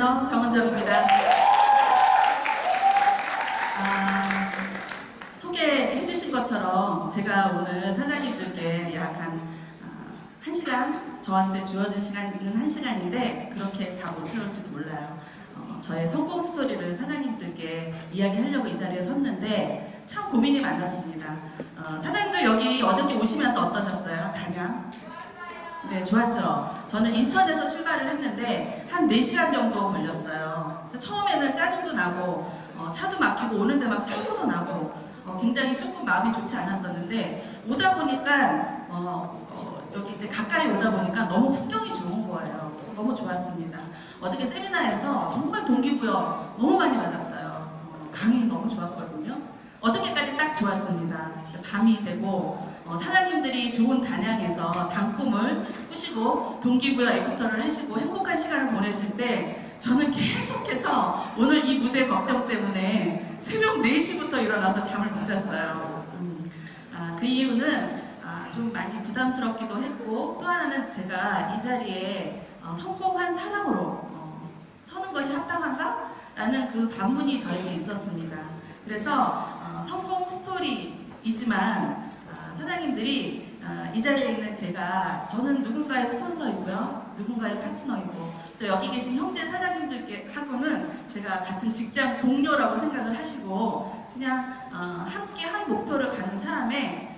안녕하세요. 정은정입니다. 소개해주신 것처럼 제가 오늘 사장님들께 약 한 시간, 저한테 주어진 시간은 1시간인데 그렇게 다 못 채울지도 몰라요. 저의 성공 스토리를 사장님들께 이야기하려고 이 자리에 섰는데 참 고민이 많았습니다. 사장님들 여기 어저께 오시면서 어떠셨어요? 단양? 네, 좋았죠. 저는 인천에서 출발을 했는데 한 4시간 정도 걸렸어요. 처음에는 짜증도 나고 차도 막히고 오는데 막 사고도 나고 굉장히 조금 마음이 좋지 않았었는데 오다 보니까 여기 이제 가까이 오다 보니까 너무 풍경이 좋은 거예요. 너무 좋았습니다. 어저께 세미나에서 정말 동기부여 너무 많이 받았어요. 강의 너무 좋았거든요. 어저께까지 딱 좋았습니다. 밤이 되고 사장님들이 좋은 단양에서 단꿈을 꾸시고 동기부여 애프터를 하시고 행복한 시간을 보내실 때 저는 계속해서 오늘 이 무대 걱정 때문에 새벽 4시부터 일어나서 잠을 못 잤어요. 그 이유는 좀 많이 부담스럽기도 했고 또 하나는 제가 이 자리에 성공한 사람으로 서는 것이 합당한가? 라는 그 반문이 저에게 있었습니다. 그래서 성공 스토리이지만 사장님들이 이 자리에 있는 저는 누군가의 스폰서이고요, 누군가의 파트너이고 또 여기 계신 형제 사장님들께 하고는 제가 같은 직장 동료라고 생각을 하시고 그냥 함께 한 목표를 가는 사람의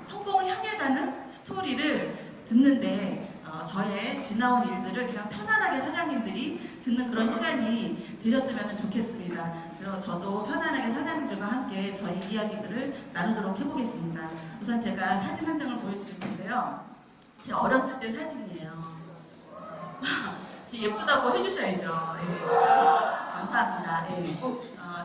성공을 향해 가는 스토리를 듣는데 저의 지나온 일들을 그냥 편안하게 사장님들이 듣는 그런 시간이 되셨으면 좋겠습니다. 그래서 저도 편안하게 사장님들과 함께 저희 이야기들을 나누도록 해보겠습니다. 우선 제가 사진 한 장을 보여드릴 텐데요. 제 어렸을 때 사진이에요. 예쁘다고 해주셔야죠. 네. 감사합니다. 네.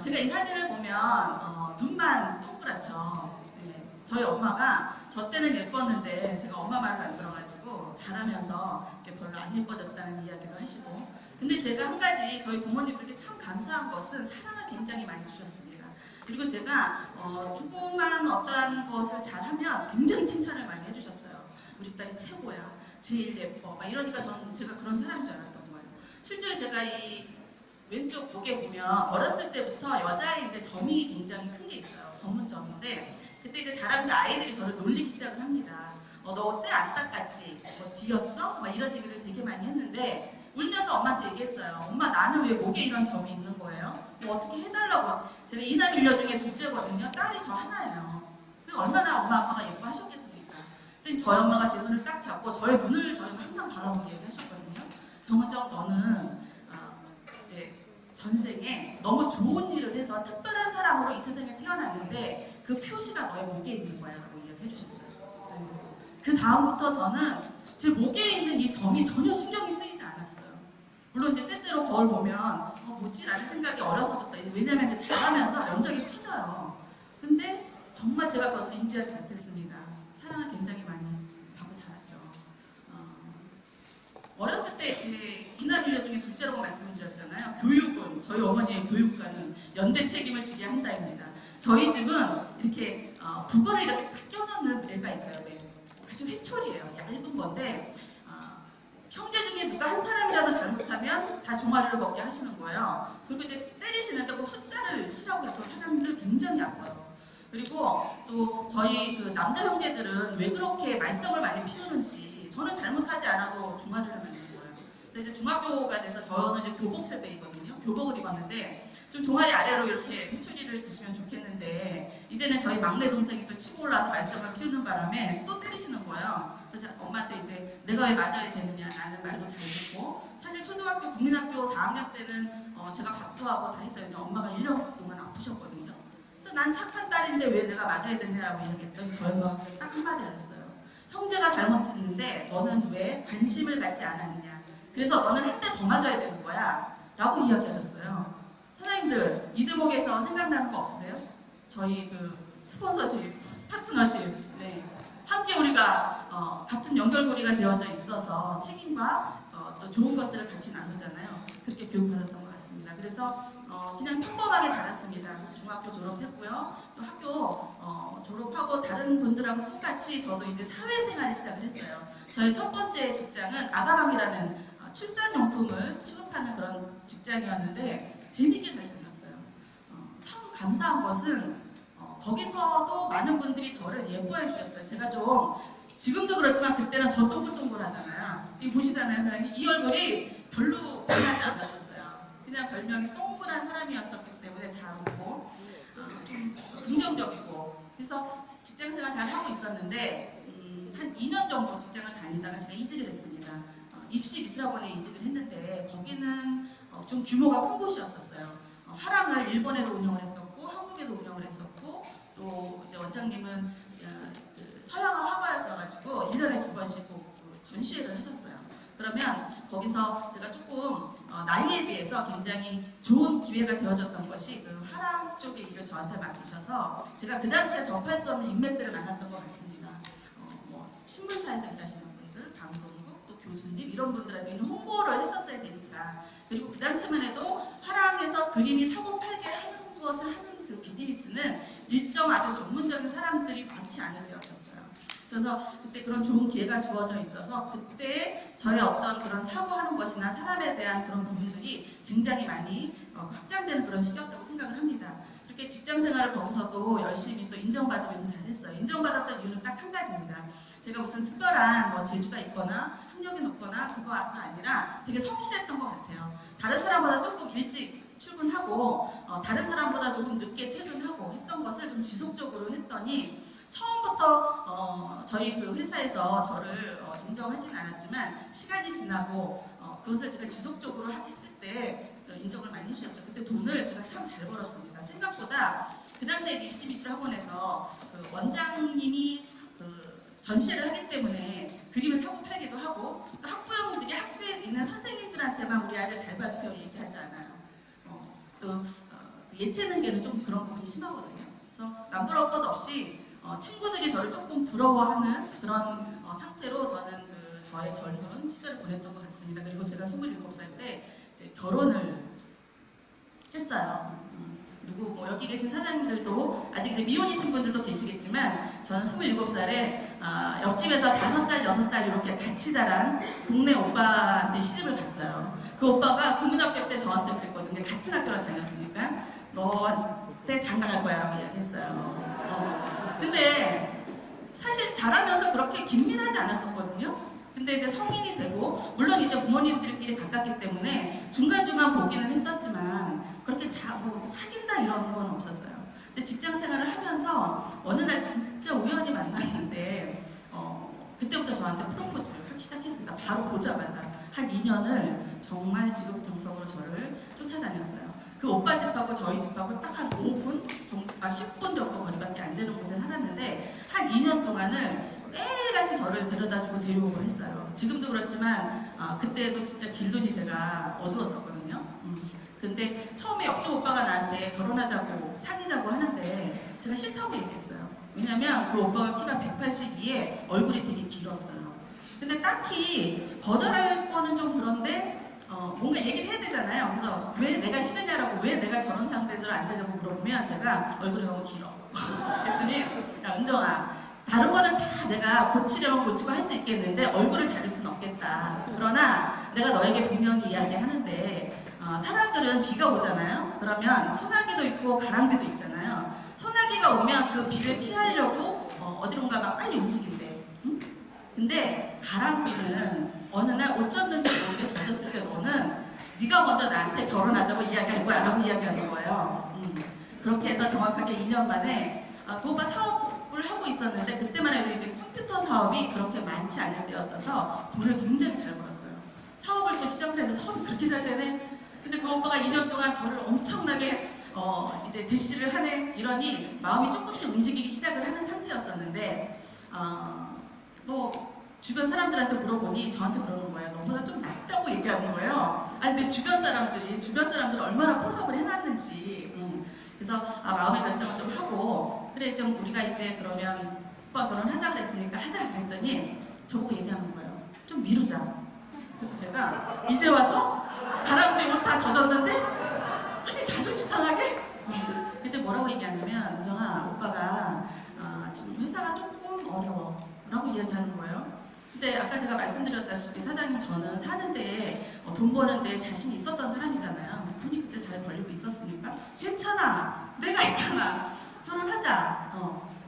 제가 이 사진을 보면 눈만 동그랗죠. 네. 저희 엄마가 저 때는 예뻤는데 제가 엄마 말을 안 들어가지고 자라면서 이렇게 별로 안 예뻐졌다는 이야기도 하시고 근데 제가 한 가지 저희 부모님들께 참 감사한 것은 사랑을 굉장히 많이 주셨습니다. 그리고 제가 조그만 어떠한 것을 잘하면 굉장히 칭찬을 많이 해주셨어요. 우리 딸이 최고야, 제일 예뻐 막 이러니까 제가 그런 사람인 줄 알았던 거예요. 실제로 제가 이 왼쪽 목에 보면 어렸을 때부터 여자아이인데 점이 굉장히 큰 게 있어요. 검은 점인데 그때 이제 자라면서 아이들이 저를 놀리기 시작을 합니다. 너 때 안 닦았지? 뒤었어? 막 이런 얘기를 되게 많이 했는데 울면서 엄마한테 얘기했어요. 엄마 나는 왜 목에 이런 점이 있는 거예요? 뭐 어떻게 해달라고. 제가 이남 일녀 중에 둘째거든요. 딸이 저 하나예요. 얼마나 엄마 아빠가 예뻐하셨겠습니까? 그랬더니 저희 엄마가 제 손을 딱 잡고 저의 눈을 저희 항상 바라보고 얘기하셨거든요. 정은정 너는 이제 전생에 너무 좋은 일을 해서 특별한 사람으로 이 세상에 태어났는데 그 표시가 너의 목에 있는 거야 라고 이야기해 주셨어요. 네. 그 다음부터 저는 제 목에 있는 이 점이 전혀 신경이 쓰이지 않았어요. 물론 이제 때때로 거울 보면 뭐지? 라는 생각이 어려서부터 왜냐면 이제 자라면서 면적이 커져요. 근데 정말 제가 그것을 인지하지 못했습니다. 사랑을 굉장히 많이 받고 자랐죠. 어렸을 때 제 이남 일녀 중에 둘째라고 말씀드렸잖아요. 교육은 저희 어머니의 교육과는 연대 책임을 지게 한다입니다. 저희 집은 이렇게 북어를 이렇게 딱 껴놓는 애가 있어요. 네. 아주 회초리예요. 얇은 건데 형제 중에 누가 한 사람이라도 잘못하면 다 종아리를 먹게 하시는 거예요. 그리고 이제 때리시는데 그 숫자를 치라고 해도 사장님들 굉장히 아파요. 그리고 또 저희 그 남자 형제들은 왜 그렇게 말썽을 많이 피우는지 저는 잘못하지 않아도 종아리를 맞는 거예요. 그래서 이제 중학교가 돼서 저는 이제 교복 세대이거든요. 교복을 입었는데 좀 종아리 아래로 이렇게 회초리를 드시면 좋겠는데 이제는 저희 막내 동생이 또 치고 올라와서 말썽을 피우는 바람에 또 때리시는 거예요. 그래서 엄마한테 이제 내가 왜 맞아야 되느냐 나는 말도 잘 듣고 사실 초등학교 국민학교 4학년 때는 제가 밥도 하고 다 했어요. 엄마가 1년 동안 아프셨거든요. 그래서 난 착한 딸인데 왜 내가 맞아야 되냐라고 이야기했더니 저희 엄마가 딱 한마디 하셨어요. 형제가 잘못했는데 너는 왜 관심을 갖지 않았느냐. 그래서 너는 한 대 더 맞아야 되는 거야 라고 이야기하셨어요. 사장님들 이 대목에서 생각나는 거 없으세요? 저희 그 스폰서십, 파트너십 네. 함께 우리가 같은 연결고리가 되어져 있어서 책임과 또 좋은 것들을 같이 나누잖아요. 그렇게 교육받았던 것 같습니다. 그래서 그냥 평범하게 자랐습니다. 중학교 졸업했고요. 또 학교 졸업하고 다른 분들하고 똑같이 저도 이제 사회생활을 시작을 했어요. 저의 첫 번째 직장은 아가방이라는 출산용품을 취급하는 그런 직장이었는데 재밌게 잘 다녔어요. 참 감사한 것은 거기서도 많은 분들이 저를 예뻐해 주셨어요. 제가 좀 지금도 그렇지만 그때는 더 동글동글하잖아요. 이 보시잖아요, 사장님. 이 얼굴이 별로 변하지 않았었어요. 그냥 별명이 동글한 사람이었었기 때문에 잘 웃고 좀 긍정적이고, 그래서 직장생활 잘 하고 있었는데 한 2년 정도 직장을 다니다가 제가 이직을 했습니다. 입시 미술학원에 이직을 했는데 거기는 좀 규모가 큰 곳이었었어요. 화랑을 일본에도 운영을 했었고 한국에도 운영을 했었고, 또 이제 원장님은 서양화 화가였어가지고 1년에 2번씩 전시회를 하셨어요. 그러면 거기서 제가 조금 나이에 비해서 굉장히 좋은 기회가 되어졌던 것이 그 화랑 쪽의 일을 저한테 맡기셔서 제가 그 당시에 접할 수 없는 인맥들을 만났던 것 같습니다. 신문사에서 일하시는 분들, 방송국, 또 교수님 이런 분들한테 홍보를 했었어야 되니까. 그리고 그 당시만 해도 화랑에서 그림이 사고 팔게 하는 것을 하는 그 비즈니스는 일정 아주 전문적인 사람들이 많지 않은 데였었어요. 그래서 그때 그런 좋은 기회가 주어져 있어서 그때 저의 어떤 그런 사고하는 것이나 사람에 대한 그런 부분들이 굉장히 많이 확장되는 그런 시기였다고 생각을 합니다. 이렇게 직장 생활을 거기서도 열심히 또 인정받으면서 잘했어요. 인정받았던 이유는 딱 한 가지입니다. 제가 무슨 특별한 재주가 있거나 학력이 높거나 그거가 아니라 되게 성실했던 것 같아요. 다른 사람보다 조금 일찍 출근하고 다른 사람보다 조금 늦게 퇴근하고 했던 것을 좀 지속적으로 했더니 처음부터 저희 그 회사에서 저를 인정하지는 않았지만 시간이 지나고 그것을 제가 지속적으로 했을 때 인정을 많이 해주셨죠. 그때 돈을 제가 참 잘 벌었습니다. 생각보다 그 당시에 입시 미술학원에서 그 원장님이 전시를 하기 때문에 그림을 사고 팔기도 하고, 또 학부형들이 학교에 있는 선생님들한테만 우리 아이를 잘 봐주세요 얘기하지 않아요. 또 예체능계는 좀 그런 부분이 심하거든요. 그래서 남부러울 것 없이 친구들이 저를 조금 부러워하는 그런 상태로 저는 저의 젊은 시절을 보냈던 것 같습니다. 그리고 제가 27살 때 이제 결혼을 했어요. 누구 여기 계신 사장님들도 아직 이제 미혼이신 분들도 계시겠지만 저는 27살에 옆집에서 5살, 6살 이렇게 같이 자란 동네 오빠한테 시집을 갔어요. 그 오빠가 국민학교 때 저한테 그랬거든요. 같은 학교를 다녔으니까 너한테 장가갈 거야 라고 이야기했어요. 근데 사실 자라면서 그렇게 긴밀하지 않았었거든요. 근데 이제 성인이 되고, 물론 이제 부모님들끼리 가깝기 때문에 중간중간 보기는 했었지만 그렇게 사귄다 이런 건 없었어요. 근데 직장 생활을 하면서 어느 날 진짜 우연히 만났는데 그때부터 저한테 프로포즈를 하기 시작했습니다. 바로 보자마자 한 2년을 정말 지극정성으로 저를 쫓아다녔어요. 그 오빠 집하고 저희 집하고 딱 한 5분, 10분 정도 거리밖에 안 되는 곳에 살았는데 한 2년 동안을 매일같이 저를 데려다주고 데려오고 했어요. 지금도 그렇지만 그때도 진짜 길눈이 제가 어두웠었거든요. 근데 처음에 옆집 오빠가 나한테 결혼하자고 사귀자고 하는데 제가 싫다고 얘기했어요. 왜냐면 그 오빠가 키가 182에 얼굴이 되게 길었어요. 근데 딱히 거절할 거는 좀 그런데 뭔가 얘기를 해야 되잖아요. 그래서 왜 내가 싫으냐라고, 왜 내가 결혼 상대를 안 되냐고 물어보면 제가 얼굴이 너무 길어. 그랬더니 야 은정아, 다른 거는 다 내가 고치려면 고치고 할 수 있겠는데 얼굴을 자를 수는 없겠다. 그러나 내가 너에게 분명히 이야기하는데 사람들은 비가 오잖아요. 그러면 소나기도 있고 가랑비도 있잖아요. 소나기가 오면 그 비를 피하려고 어디론가 막 빨리 움직인대. 응? 근데 가랑비는 어느 날 어쩌든지 모르게 젖었을 때 너는 네가 먼저 나한테 결혼하자고 이야기할 거야 라고 이야기하는 거예요. 그렇게 해서 정확하게 2년 만에 그 오빠 사업을 하고 있었는데 그때만 해도 이제 컴퓨터 사업이 그렇게 많지 않을 때였어서 돈을 굉장히 잘 벌었어요. 사업을 또 시작을 했는데 사업이 그렇게 잘 되네. 근데 그 오빠가 2년 동안 저를 엄청나게 이제 대시를 하네 이러니 마음이 조금씩 움직이기 시작을 하는 상태였었는데 뭐 주변 사람들한테 물어보니 저한테 그러는 거예요. 너보다 좀 낫다고 얘기하는 거예요. 아니 근데 주변 사람들은 얼마나 포섭을 해놨는지. 그래서 마음의 결정을 좀 하고 그래 좀 우리가 이제 그러면 오빠 결혼하자 그랬으니까 하자 그랬더니 저보고 얘기하는 거예요. 좀 미루자. 그래서 제가 이제 와서 바람 빼고 다 젖었는데 아직 자존심 상하게? 그때 뭐라고 얘기하냐면 은정아 오빠가 지금 회사가 조금 어려워 라고 이야기하는 거예요. 근데 아까 제가 말씀드렸다시피 사장님 저는 사는 데에 돈 버는 데에 자신이 있었던 사람이잖아요. 돈이 그때 잘 벌리고 있었으니까 괜찮아, 내가 있잖아, 결혼하자.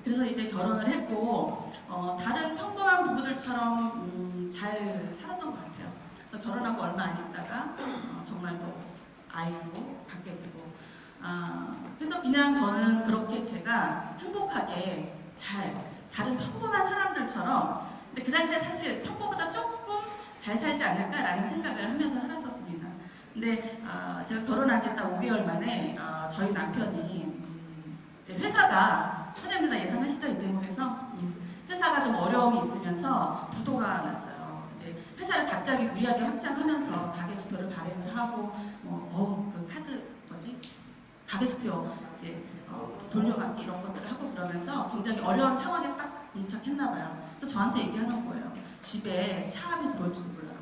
그래서 이제 결혼을 했고 다른 평범한 부부들처럼 잘 살았던 것 같아요. 그래서 결혼하고 얼마 안 있다가 정말 또 아이도 갖게 되고 그래서 그냥 저는 그렇게 제가 행복하게 잘 다른 평범한 사람들처럼, 근데 그 당시에 사실 평범보다 조금 잘 살지 않을까라는 생각을 하면서 살았었습니다. 근데 제가 결혼한 지 딱 5개월 만에 저희 남편이 이제 회사가, 사장님 다 예상하시죠? 이 대목에서 회사가 좀 어려움이 있으면서 부도가 났어요. 이제 회사를 갑자기 무리하게 확장하면서 가계수표를 발행을 하고 그 카드 가계수표 이제 돌려받기 이런 것들을 하고 그러면서 굉장히 어려운 상황에 딱 봉착했나 봐요. 그래서 저한테 얘기하는 거예요. 집에 차압이 들어올지도 몰라요.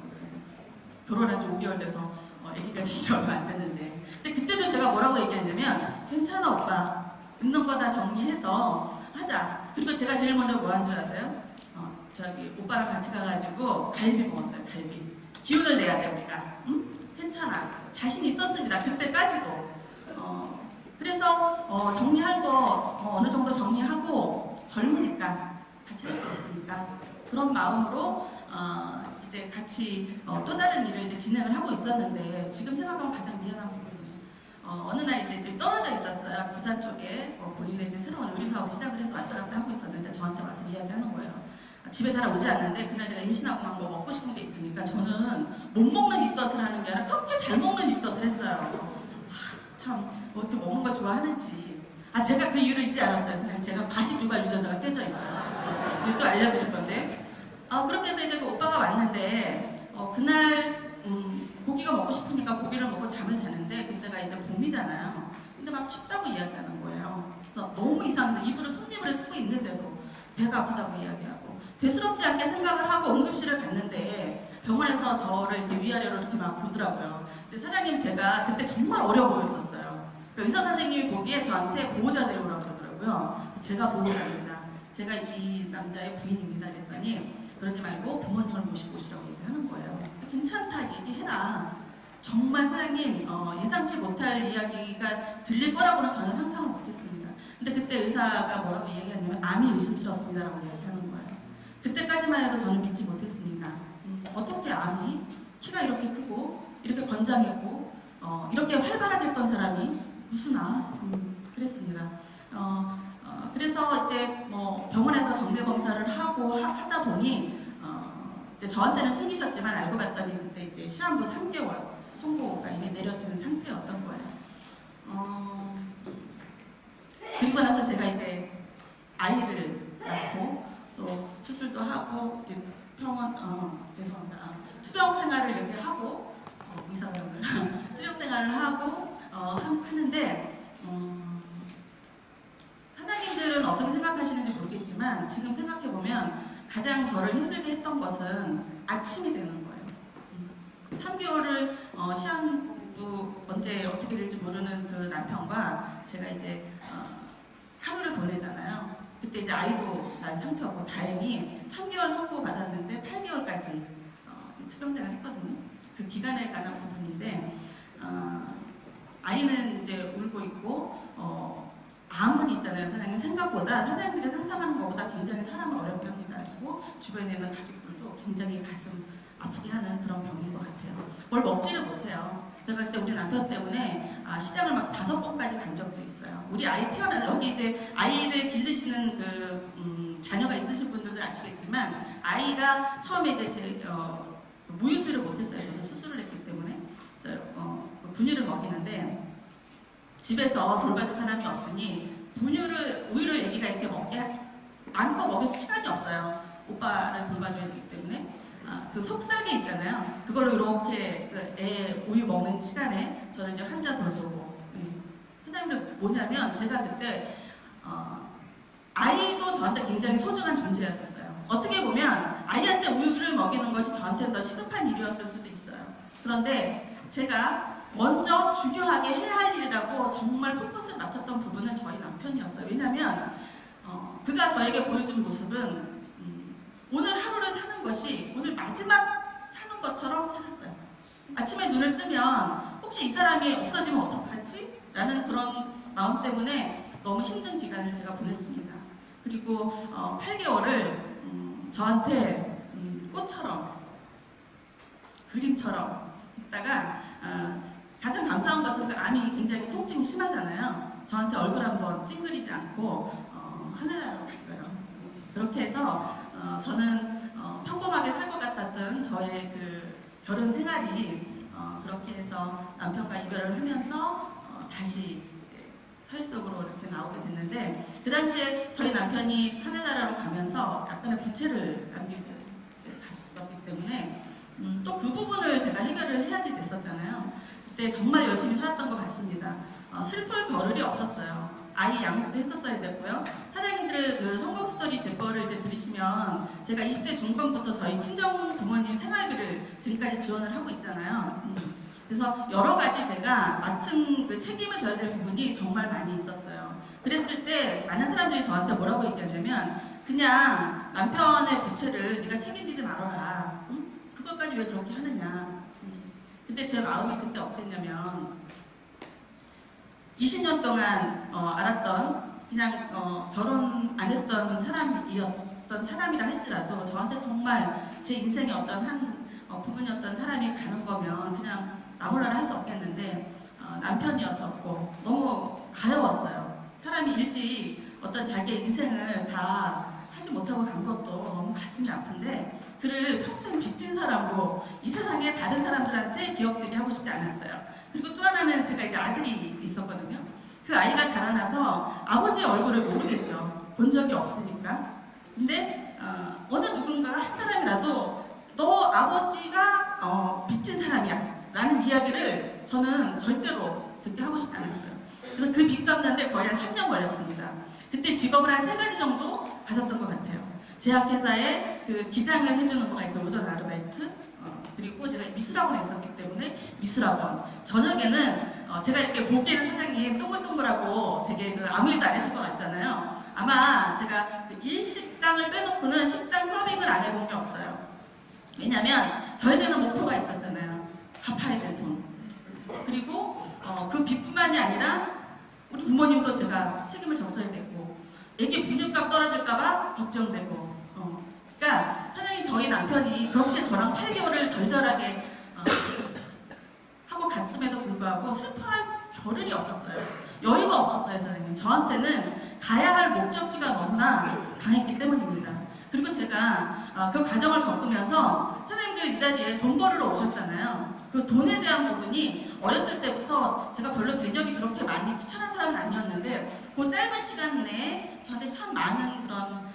결혼한 지 5개월 돼서 아기가 진짜 얼마 안 됐는데. 근데 그때도 제가 뭐라고 얘기했냐면 괜찮아 오빠, 있는 거 다 정리해서 하자. 그리고 제가 제일 먼저 뭐 한 줄 아세요? 저기 오빠랑 같이 가가지고 갈비 먹었어요. 갈비. 기운을 내야 돼 우리가. 응? 괜찮아. 자신 있었습니다. 그때까지도. 그래서 정리할 거 어느 정도 정리하고 젊으니까 같이 할 수 있으니까 그런 마음으로 이제 같이 또 다른 일을 이제 진행을 하고 있었는데, 지금 생각하면 가장 미안한 부분이 어느 날 이제 좀 떨어져 있었어요. 부산 쪽에 본인의 이제 새로운 의류 사업 시작을 해서 왔다 갔다 하고 있었는데 저한테 와서 이야기하는 거예요. 집에 잘 오지 않는데 그날 제가 임신하고 막 뭐 먹고 싶은 게 있으니까 저는 못 먹는 입덧을 하는 게 아니라 그렇게 잘 먹는 입덧을 했어요. 참, 뭐 이렇게 먹는 걸 좋아하는지. 제가 그 이유를 잊지 않았어요. 선생님. 제가 과식 유발 유전자가 깨져 있어요. 이제 또 알려드릴 건데. 그렇게 해서 이제 그 오빠가 왔는데, 그날, 고기가 먹고 싶으니까 고기를 먹고 잠을 자는데, 그때가 이제 봄이잖아요. 근데 막 춥다고 이야기하는 거예요. 그래서 너무 이상해서 입으로 손님을 쓰고 있는데도 배가 아프다고 이야기하고, 대수롭지 않게 생각을 하고 응급실을 갔는데, 병원에서 저를 이렇게 위아래로 이렇게 막 보더라고요. 근데 사장님 제가 그때 정말 어려 보였었어요. 의사 선생님이 보기에 저한테 보호자들이 오라고 그러더라고요. 제가 보호자입니다. 제가 이 남자의 부인입니다. 그랬더니 그러지 말고 부모님을 모시고 오시라고 얘기하는 거예요. 괜찮다, 얘기해라. 정말 사장님 예상치 못할 이야기가 들릴 거라고는 전혀 상상을 못했습니다. 근데 그때 의사가 뭐라고 얘기했냐면 암이 의심스럽습니다라고 얘기하는 거예요. 그때까지만 해도 저는 믿지 못했습니다. 어떻게 암이 키가 이렇게 크고 이렇게 건장했고 이렇게 활발하게 했던 사람이 무슨 그랬습니다. 그래서 이제 뭐 병원에서 정밀 검사를 하고 하다 보니 이제 저한테는 숨기셨지만 알고 봤더니 그때 이제 시한부 3개월 선고가 이미 내려지는 상태였던 거예요. 그리고 나서 제가 이제 아이를 낳고 또 수술도 하고 이제 죄송합니다. 투병 생활을 이렇게 하고 의사분들 투병 생활을 하고 하는데 사장님들은 어떻게 생각하시는지 모르겠지만 지금 생각해 보면 가장 저를 힘들게 했던 것은 아침이 되는 거예요. 3개월을 시한부 언제 어떻게 될지 모르는 그 남편과 제가 이제 하루를 보내잖아요. 그때 이제 아이도 난 상태였고 다행히 3개월 선고 받았는데 8개월까지 투병생활 했거든요. 그 기간에 관한 부분인데 아이는 이제 울고 있고 암은 있잖아요. 사장님 생각보다 사장님들이 상상하는 것보다 굉장히 사람을 어렵게 합니다. 그리고 주변에 있는 가족들도 굉장히 가슴 아프게 하는 그런 병인 것 같아요. 뭘 먹지를 못해요. 제가 그때 우리 남편 때문에 시장을 막 5번까지 간 적도 있어요. 우리 아이 태어나서 여기 이제 아이를 기르시는 그 자녀가 있으신 분들도 아시겠지만 아이가 처음에 이제 무유수유를 못했어요. 저는 수술을 했기 때문에 그래서 분유를 먹이는데 집에서 돌봐줄 사람이 없으니 우유를 아기가 이렇게 먹게 안고 먹일 시간이 없어요. 오빠를 돌봐줘야 되기 때문에. 그 속삭이 있잖아요. 그걸로 이렇게 그 애 우유 먹는 시간에 저는 이제 환자 돌보고. 사장님들 뭐냐면 제가 그때 아이도 저한테 굉장히 소중한 존재였었어요. 어떻게 보면 아이한테 우유를 먹이는 것이 저한테는 더 시급한 일이었을 수도 있어요. 그런데 제가 먼저 중요하게 해야 할 일이라고 정말 포커스를 맞췄던 부분은 저희 남편이었어요. 왜냐하면 그가 저에게 보여준 모습은 오늘 하루를 사는 것이 것이 오늘 마지막 사는 것처럼 살았어요. 아침에 눈을 뜨면 혹시 이 사람이 없어지면 어떡하지? 라는 그런 마음 때문에 너무 힘든 기간을 제가 보냈습니다. 그리고 8개월을 저한테 꽃처럼 그림처럼 있다가 가장 감사한 것은 그 암이 굉장히 통증이 심하잖아요. 저한테 얼굴 한번 찡그리지 않고 하늘나라로 갔어요. 그렇게 해서 저는 평범하게 살 것 같았던 저의 그 결혼 생활이 그렇게 해서 남편과 이별을 하면서 다시 이제 사회 속으로 이렇게 나오게 됐는데, 그 당시에 저희 남편이 하늘나라로 가면서 약간의 부채를 남기고 갔었기 때문에 또 그 부분을 제가 해결을 해야지 됐었잖아요. 그때 정말 열심히 살았던 것 같습니다. 슬플 겨를이 없었어요. 아이 양육도 했었어야 됐고요. 사장님들 그 성공 스토리 제 거를 이제 들으시면 제가 20대 중반부터 저희 친정 부모님 생활비를 지금까지 지원을 하고 있잖아요. 그래서 여러 가지 제가 맡은 그 책임을 져야 될 부분이 정말 많이 있었어요. 그랬을 때 많은 사람들이 저한테 뭐라고 얘기하냐면, 그냥 남편의 부채를 네가 책임지지 말아라. 응? 그것까지 왜 그렇게 하느냐. 근데 제 마음이 그때 어땠냐면, 20년 동안 알았던 그냥 결혼 안 했던 사람이었던 사람이라 할지라도 저한테 정말 제 인생의 어떤 한 부분이었던 사람이 가는 거면 그냥 나 몰라라 할 수 없겠는데, 남편이었었고 너무 가여웠어요. 사람이 일찍 어떤 자기의 인생을 다 하지 못하고 간 것도 너무 가슴이 아픈데, 그를 평생 빚진 사람으로 이 세상에 다른 사람들한테 기억되게 하고 싶지 않았어요. 그리고 또 하나는 제가 이제 아들이 있었거든요. 그 아이가 자라나서 아버지의 얼굴을 모르겠죠. 본 적이 없으니까. 근데 어느 누군가 한 사람이라도 너 아버지가 빚진 사람이야 라는 이야기를 저는 절대로 듣게 하고 싶지 않았어요. 그래서 그 빚 갚는데 거의 한 3년 걸렸습니다. 그때 직업을 한 3가지 정도 가졌던 것 같아요. 제약회사에 그 기장을 해주는 거가 있어요. 오전 아르바이트. 그리고 제가 미술학원에 있었기 때문에 미술학원. 저녁에는 제가 이렇게 보기에는 사장님 동글동글하고 되게 그 아무 일도 안 했을 것 같잖아요. 아마 제가 그 일식당을 빼놓고는 식당 서빙을 안 해본 게 없어요. 왜냐면 저에게는 목표가 있었잖아요. 갚아야 될 돈. 그리고 그 빚뿐만이 아니라 우리 부모님도 제가 책임을 졌어야 되고, 애기 분유값 떨어질까봐 걱정되고. 그러니까 사장님, 저희 남편이 그렇게 저랑 8개월을 절절하게 하고 갔음에도 불구하고 슬퍼할 겨를이 없었어요. 여유가 없었어요, 사장님. 저한테는 가야 할 목적지가 너무나 강했기 때문입니다. 그리고 제가 그 과정을 겪으면서 사장님들 이 자리에 돈 벌으러 오셨잖아요. 그 돈에 대한 부분이 어렸을 때부터 제가 별로 개념이 그렇게 많이 투철한 사람은 아니었는데, 그 짧은 시간 내에 저한테 참 많은 그런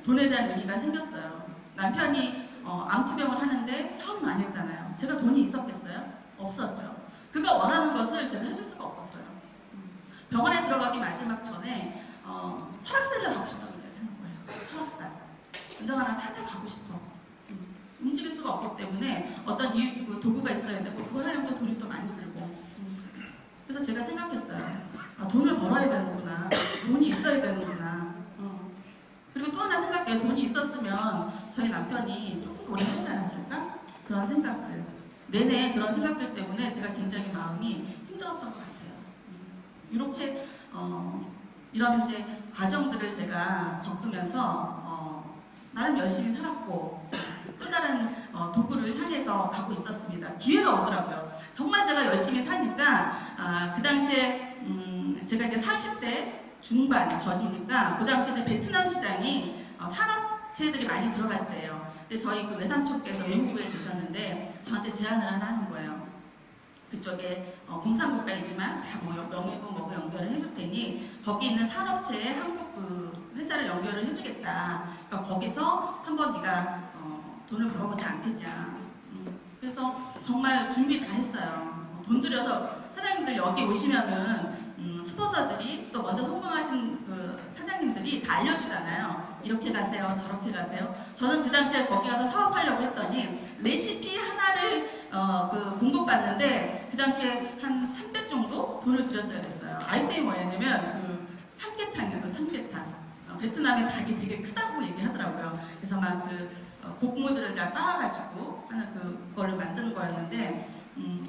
돈에 대한 의미가 생겼어요. 남편이 암투병을 하는데 사업을 많이 했잖아요. 제가 돈이 있었겠어요? 없었죠. 그가 원하는 것을 제가 해줄 수가 없었어요. 병원에 들어가기 마지막 전에 설악산을 가고 싶다고 얘기하는 거예요. 설악산. 운전 하나 산에 가고 싶어. 움직일 수가 없기 때문에 어떤 도구가 있어야 되고, 그걸 하려면 또 돈이 또 많이 들고. 그래서 제가 생각했어요. 돈을 벌어야 되는구나. 돈이 있어야 되는구나. 그리고 또 하나 생각해요. 돈이 있었으면 저희 남편이 조금 더 오래 살지 않았을까? 그런 생각들. 내내 그런 생각들 때문에 제가 굉장히 마음이 힘들었던 것 같아요. 이렇게 이런 이제 과정들을 제가 겪으면서 나름 열심히 살았고, 또 다른 도구를 향해서 가고 있었습니다. 기회가 오더라고요. 정말 제가 열심히 사니까 그 당시에 제가 이제 30대 중반 전이니까, 그 당시에 베트남 시장이 산업체들이 많이 들어갈 때예요. 근데 저희 그 외삼촌께서 외무부에 계셨는데 저한테 제안을 하나 하는 거예요. 그쪽에 공산국가이지만 다 명의고 뭐고 연결을 해줄 테니 거기 있는 산업체에 한국 그 회사를 연결을 해주겠다. 그러니까 거기서 한번 네가 돈을 벌어보지 않겠냐. 그래서 정말 준비 다 했어요. 돈 들여서 사장님들 여기 오시면은 스폰서들이 또 먼저 성공하신 그 사장님들이 다 알려주잖아요. 이렇게 가세요, 저렇게 가세요. 저는 그 당시에 거기 가서 사업하려고 했더니 레시피 하나를 공급받는데 그 당시에 한 300 정도 돈을 들였어야 됐어요. 아이템이 뭐였냐면 그 삼계탕이었어요. 삼계탕. 베트남의 닭이 되게 크다고 얘기하더라고요. 그래서 막 곡무들을 다 빻아가지고 하는 그거를 만드는 거였는데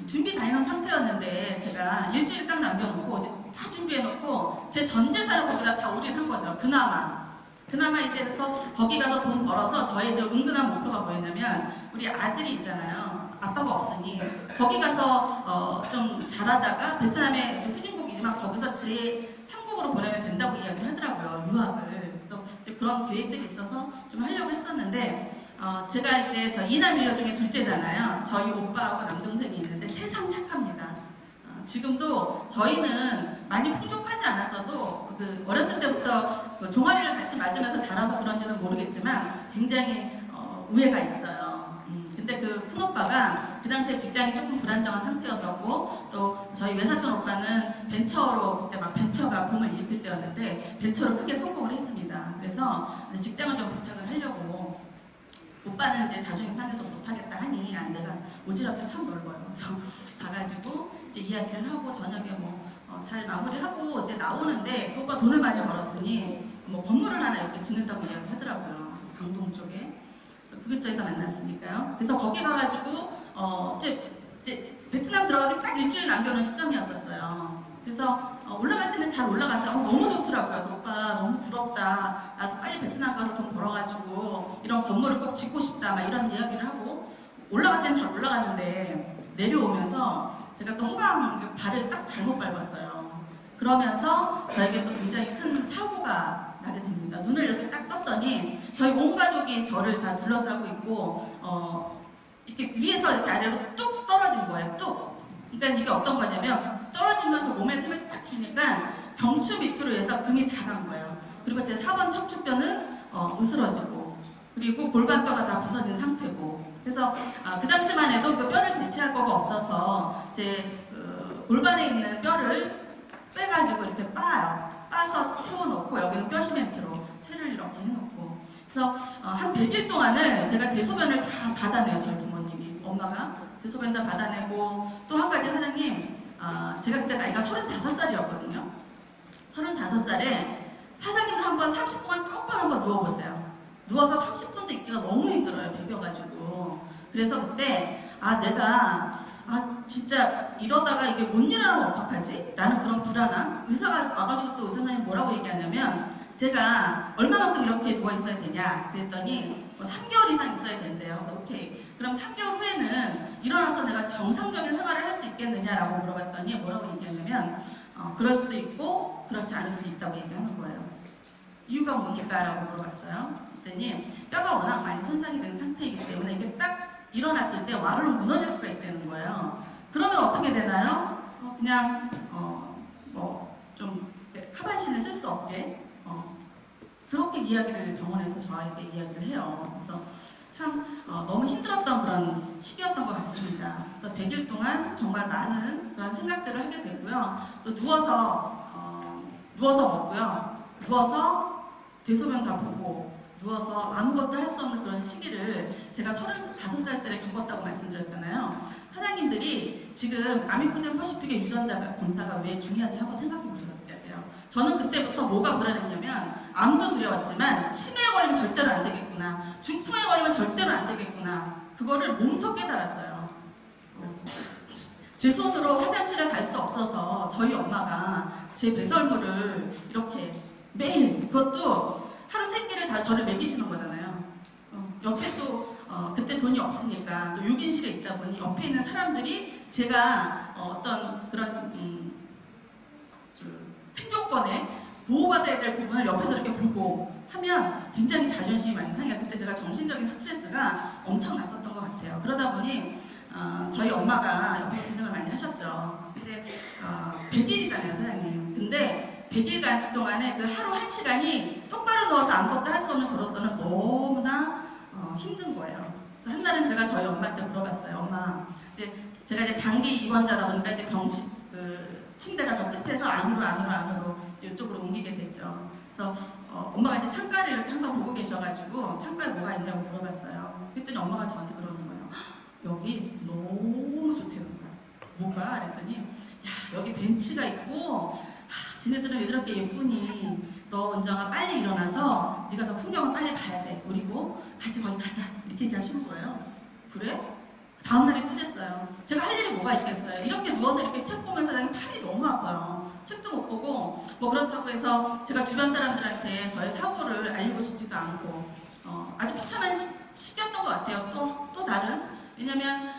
준비 다 해놓은 상태였는데 제가 일주일 딱 남겨놓고 이제 다 준비해놓고 제 전 재산을 거기다 다 올인한 거죠. 그나마 이제 그래서 거기 가서 돈 벌어서 저의 저 은근한 목표가 뭐였냐면 우리 아들이 있잖아요. 아빠가 없으니 거기 가서 좀 잘하다가 베트남에 후진국이지만 거기서 제 한국으로 보내면 된다고 이야기를 하더라고요. 유학을. 그래서 이제 그런 계획들이 있어서 좀 하려고 했었는데 제가 이제 저 이남 일녀 중에 둘째잖아요. 저희 오빠하고 남동생이 있는데 세상 착합니다. 지금도 저희는 많이 풍족하지 않았어도 어렸을 때부터 종아리를 같이 맞으면서 자라서 그런지는 모르겠지만 굉장히 우애가 있어요. 근데 그 큰오빠가 그 당시에 직장이 조금 불안정한 상태였었고 또 저희 외사촌 오빠는 벤처로 그때 막 벤처가 붐을 일으킬 때였는데 벤처로 크게 성공을 했습니다. 그래서 직장을 좀 부탁을 하려고 오빠는 이제 자존심 상해서 못하겠다 하니 내가 오지랖도 참 넓어요. 그래서 가가지고 이제 이야기를 하고 저녁에 잘 마무리하고 이제 나오는데 그 오빠 돈을 많이 벌었으니 건물을 하나 이렇게 짓는다고 이야기하더라고요. 강동 쪽에. 그래서 그 근처에서 만났으니까요. 그래서 거기 가가지고 이제 베트남 들어가기 딱 일주일 남겨놓은 시점이었었어요. 그래서 올라갈 때는 잘 올라갔어요. 너무 좋더라고요. 그래서 오빠 너무 부럽다. 나도 빨리 베트남 가서 돈 벌어가지고 이런 건물을 꼭 짓고 싶다. 막 이런 이야기를 하고 올라갈 때는 잘 올라갔는데 내려오면서 제가 또 후방 발을 딱 잘못 밟았어요. 그러면서 저에게 또 굉장히 큰 사고가 나게 됩니다. 눈을 이렇게 딱 떴더니 저희 온 가족이 저를 다 둘러싸고 있고 이렇게 위에서 이렇게 아래로 뚝 떨어진 거예요. 뚝. 그러니까 이게 어떤 거냐면 떨어지면서 몸에 힘을 딱 주니까 경추 밑으로 해서 금이 다 간 거예요. 그리고 제 4번 척추뼈는 으스러지고 그리고 골반뼈가 다 부서진 상태고 그래서 그 당시만 해도 그 뼈를 대체할 거가 없어서 제 골반에 있는 뼈를 빼가지고 이렇게 빠서 채워놓고 여기는 뼈 시멘트로 채를 이렇게 해놓고 그래서 한 100일 동안은 제가 대소변을 다 받아내요. 저희 부모님이 엄마가 대소변 다 받아내고 또 한 가지 사장님 제가 그때 나이가 35살이었거든요. 35살에 사장님들 한번 30분간 똑바로 한번 누워보세요. 누워서 30분도 있기가 너무 힘들어요. 배겨가지고. 그래서 그때 내가 진짜 이러다가 이게 못 일어나면 어떡하지? 라는 그런 불안함. 의사가 와가지고 또 의사 선생님이 뭐라고 얘기하냐면 제가 얼마만큼 이렇게 누워있어야 되냐 그랬더니 3개월 이상 있어야 된대요. 오케이. 그럼 3개월 후에는 일어나서 내가 정상적인 생활을 할 수 있겠느냐라고 물어봤더니 뭐라고 얘기하냐면 그럴 수도 있고 그렇지 않을 수도 있다고 얘기하는 거예요. 이유가 뭡니까? 라고 물어봤어요. 그랬더니 뼈가 워낙 많이 손상이 된 상태이기 때문에 이게 딱 일어났을 때 와르르 무너질 수가 있다는 거예요. 그러면 어떻게 되나요? 그냥 좀 하반신을 쓸 수 없게 그렇게 이야기를 병원에서 저에게 이야기를 해요. 그래서 참 너무 힘들었던 그런 시기였던 것 같습니다. 그래서 100일 동안 정말 많은 그런 생각들을 하게 되고요. 또 누워서 먹고요. 누워서 대소변 다 보고 누워서 아무것도 할 수 없는 그런 시기를 제가 35살 때 겪었다고 말씀드렸잖아요. 사장님들이 지금 아미코젠 퍼시픽의 유전자 검사가 왜 중요한지 한번 생각해 보셔야 돼요. 저는 그때부터 뭐가 불안했냐면 암도 두려웠지만 치매에 걸리면 절대로 안 되겠구나. 중풍에 걸리면 절대로 안 되겠구나. 그거를 몸소 깨달았어요. 제 손으로 화장실을 갈 수 없어서 저희 엄마가 제 배설물을 이렇게 매일 그것도 하루 3끼를 다 저를 먹이시는 거잖아요. 옆에 또 그때 돈이 없으니까 또 6인실에 있다 보니 옆에 있는 사람들이 제가 어떤 그런 생존권에 보호받아야 될 부분을 옆에서 이렇게 보고 하면 굉장히 자존심이 많이 상해요. 그때 제가 정신적인 스트레스가 엄청 났었던 것 같아요. 그러다 보니 저희 엄마가 옆에 고생을 많이 하셨죠. 근데 100일이잖아요, 사장님. 근데 100일간 동안에 그 하루 1시간이 똑바로 누워서 아무것도 할 수 없는 저로서는 너무나 힘든 거예요. 그래서 한날은 제가 저희 엄마한테 물어봤어요. 엄마, 제가 이제 장기 입원자다 보니까 이제 병실 침대가 저 끝에서 안으로 이쪽으로 옮기게 됐죠. 그래서 엄마가 이제 창가를 이렇게 항상 보고 계셔가지고 창가에 뭐가 있냐고 물어봤어요. 그랬더니 엄마가 저한테 그러는 거예요. 여기 너무 좋다는 거야. 뭐가? 그랬더니 야, 여기 벤치가 있고 쟤네들은 왜 저렇게 예쁘니? 너 은정아 빨리 일어나서 네가 더 풍경을 빨리 봐야 돼. 그리고 같이 거기 가자. 이렇게 얘기하시는 거예요. 그래? 다음날이 또 됐어요. 제가 할 일이 뭐가 있겠어요. 이렇게 누워서 이렇게 책 보면서 사장님 팔이 너무 아파요. 책도 못 보고 뭐 그렇다고 해서 제가 주변 사람들한테 저의 사고를 알리고 싶지도 않고 아주 비참한 시기였던 것 같아요. 또 다른 왜냐면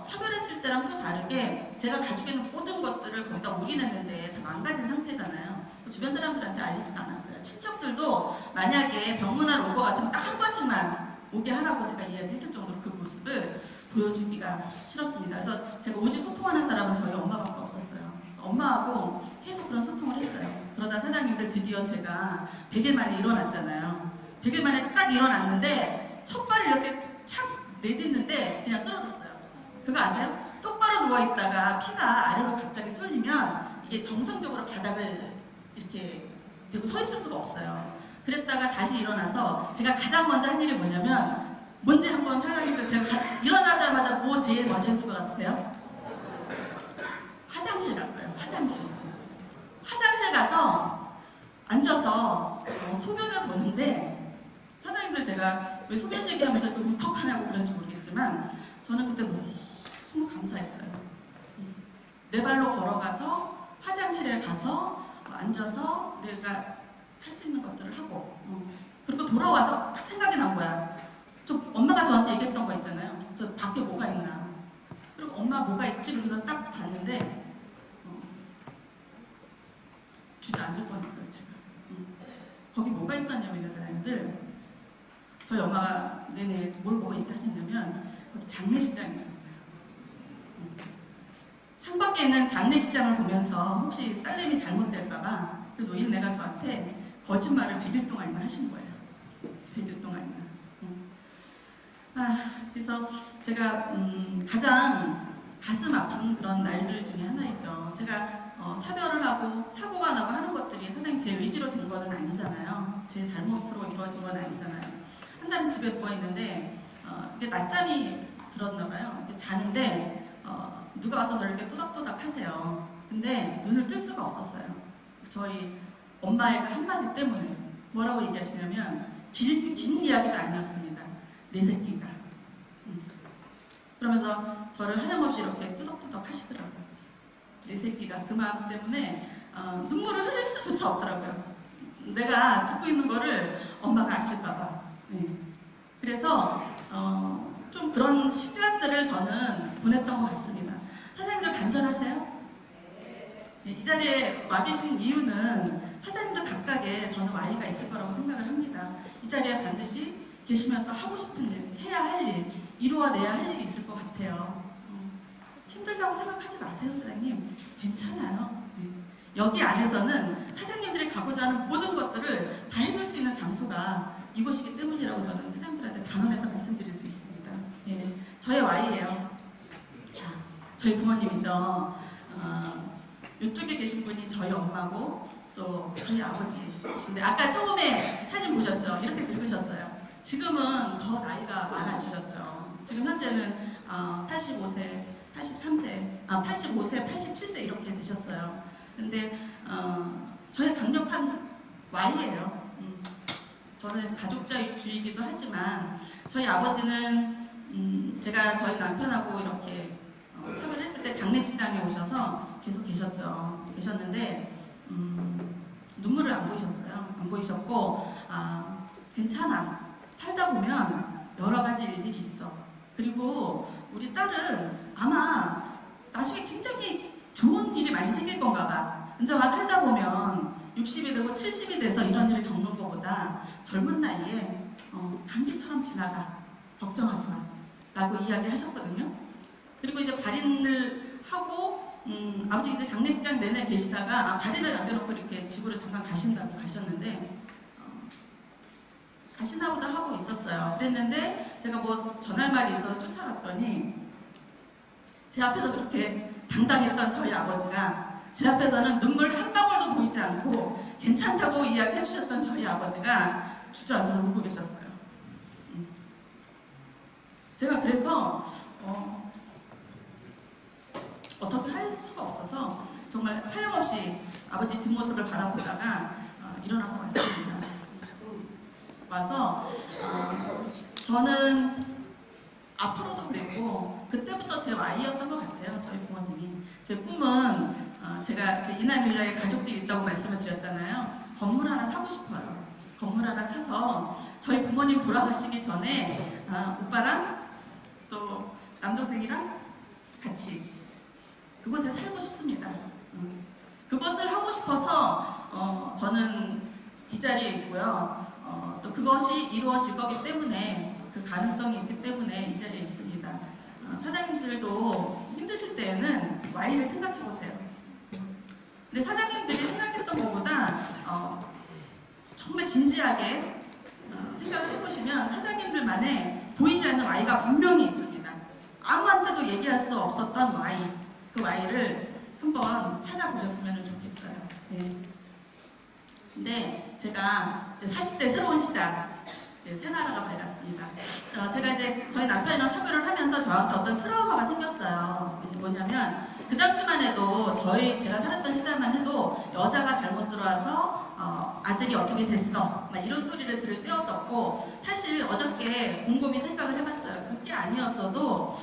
사별했을 때랑 또 다르게 제가 가지고 있는 모든 것들을 거기다 올인했는데 다 망가진 상태잖아요. 주변 사람들한테 알리지도 않았어요. 친척들도 만약에 병문안 올 것 같으면 딱 한 번씩만 오게 하라고 제가 이야기했을 정도로 그 모습을 보여주기가 싫었습니다. 그래서 제가 오직 소통하는 사람은 저희 엄마밖에 없었어요. 엄마하고 계속 그런 소통을 했어요. 그러다 사장님들 드디어 제가 100일 만에 일어났잖아요. 100일 만에 딱 일어났는데 첫 발을 이렇게 착 내딛는데 그냥 쓰러졌어요. 그거 아세요? 똑바로 누워있다가 피가 아래로 갑자기 쏠리면 이게 정상적으로 바닥을 이렇게 대고 서 있을 수가 없어요. 그랬다가 다시 일어나서 제가 가장 먼저 한 일이 뭐냐면 뭔지 한번 사장님들 제가 일어나자마자 뭐 제일 먼저 했을 것 같으세요? 화장실 갔어요. 화장실 가서 앉아서 소변을 보는데 사장님들 제가 왜 소변 얘기하면서 이렇게 울컥하냐고 그런지 모르겠지만 저는 그때 너무 감사했어요. 내 발로 걸어가서 화장실에 가서 앉아서 내가 할 수 있는 것들을 하고 그리고 돌아와서 딱 생각이 난 거야. 엄마가 저한테 얘기했던 거 있잖아요. 저 밖에 뭐가 있나. 그리고 엄마 뭐가 있지? 그래서 딱 봤는데 주저앉을 뻔했어요. 제가. 거기 뭐가 있었냐면 사람들 저희 엄마가 내내 뭘 보고 얘기하셨냐면 거기 장례식장이 있었어요. 창밖에 있는 장례식장을 보면서 혹시 딸내미 잘못될까봐 그 노인네가 저한테 거짓말을 100일 동안이나 하신 거예요. 100일 동안이나. 그래서 제가 가장 가슴 아픈 그런 날들 중에 하나이죠. 제가 사별을 하고 사고가 나고 하는 것들이 사장님 제 의지로 된 거는 아니잖아요. 제 잘못으로 이루어진 건 아니잖아요. 한 달은 집에 누워 있는데 이게 낮잠이 들었나 봐요. 자는데 누가 와서 저를 이렇게 또닥또닥 하세요. 근데 눈을 뜰 수가 없었어요. 저희 엄마의 그 한마디 때문에 뭐라고 얘기하시냐면 긴 이야기도 아니었습니다. 내 새끼가. 그러면서 저를 하염없이 이렇게 뚜덕뚜덕 하시더라고요. 내 새끼가 그 마음 때문에 눈물을 흘릴 수조차 없더라고요. 내가 듣고 있는 거를 엄마가 아실까봐. 네. 그래서 좀 그런 시간들을 저는 보냈던 것 같습니다. 사장님들 간절하세요? 네, 이 자리에 와 계신 이유는 사장님들 각각의 저는 아이가 있을 거라고 생각을 합니다. 이 자리에 반드시 계시면서 하고 싶은 일, 해야 할 일, 이루어내야 할 일이 있을 것 같아요. 힘들다고 생각하지 마세요, 사장님. 괜찮아요. 네. 여기 안에서는 사장님들이 가고자 하는 모든 것들을 다 해줄 수 있는 장소가 이곳이기 때문이라고 저는 사장님들한테 단언해서 말씀드릴 수 있습니다. 네. 저의 Y예요. 자, 저희 부모님이죠. 이쪽에 계신 분이 저희 엄마고 또 저희 아버지이신데 아까 처음에 사진 보셨죠? 이렇게 늙으셨어요. 지금은 더 나이가 많아지셨죠. 지금 현재는 85세, 83세, 85세, 87세 이렇게 되셨어요. 근데 저희 강력한 Y예요. 저는 가족주의이기도 하지만 저희 아버지는 제가 저희 남편하고 이렇게 사별했을 때 장례식장에 오셔서 계속 계셨는데 눈물을 안 보이셨어요. 안 보이셨고 괜찮아. 살다 보면 여러 가지 일들이 있어. 그리고 우리 딸은 아마 나중에 굉장히 좋은 일이 많이 생길 건가 봐. 은정아 살다 보면 60이 되고 70이 돼서 이런 일을 겪는 것보다 젊은 나이에 감기처럼 지나가. 걱정하지 마. 라고 이야기하셨거든요. 그리고 이제 발인을 하고 아버지 이제 장례식장 내내 계시다가 발인을 남겨놓고 이렇게 집으로 잠깐 가신다고 가셨는데 가시나 보다 하고 있었어요. 그랬는데 제가 뭐 전할 말이 있어서 쫓아갔더니 제 앞에서 그렇게 당당했던 저희 아버지가 제 앞에서는 눈물 한 방울도 보이지 않고 괜찮다고 이야기해 주셨던 저희 아버지가 주저앉아서 울고 계셨어요. 제가 그래서 어떻게 할 수가 없어서 정말 하염없이 아버지 뒷모습을 바라보다가 일어나서 왔습니다. 와서 저는 앞으로도 그랬고 그때부터 제 Y였던 것 같아요. 저희 부모님이. 제 꿈은 제가 그 이남일녀에 가족들이 있다고 말씀을 드렸잖아요. 건물 하나 사고 싶어요. 건물 하나 사서 저희 부모님 돌아가시기 전에 오빠랑 또 남동생이랑 같이 그곳에 살고 싶습니다. 그것을 하고 싶어서 저는 이 자리에 있고요. 또 그것이 이루어질 거기 때문에 그 가능성이 있기 때문에 이 자리에 있습니다. 사장님들도 힘드실 때에는 Y를 생각해 보세요. 근데 사장님들이 생각했던 것보다 정말 진지하게 생각을 해보시면 사장님들만의 보이지 않는 Y가 분명히 있습니다. 아무한테도 얘기할 수 없었던 Y, 그 Y를 한번 찾아보셨으면 좋겠어요. 네. 근데 제가 이제 40대 새로운 시작, 새나라가 밝았습니다. 제가 이제 저희 남편이랑 사별을 하면서 저한테 어떤 트라우마가 생겼어요. 이게 뭐냐면 그 당시만 해도 제가 살았던 시대만 해도 여자가 잘못 들어와서 아들이 어떻게 됐어 막 이런 소리를 들을 때였었고 사실 어저께 곰곰이 생각을 해봤어요. 그게 아니었어도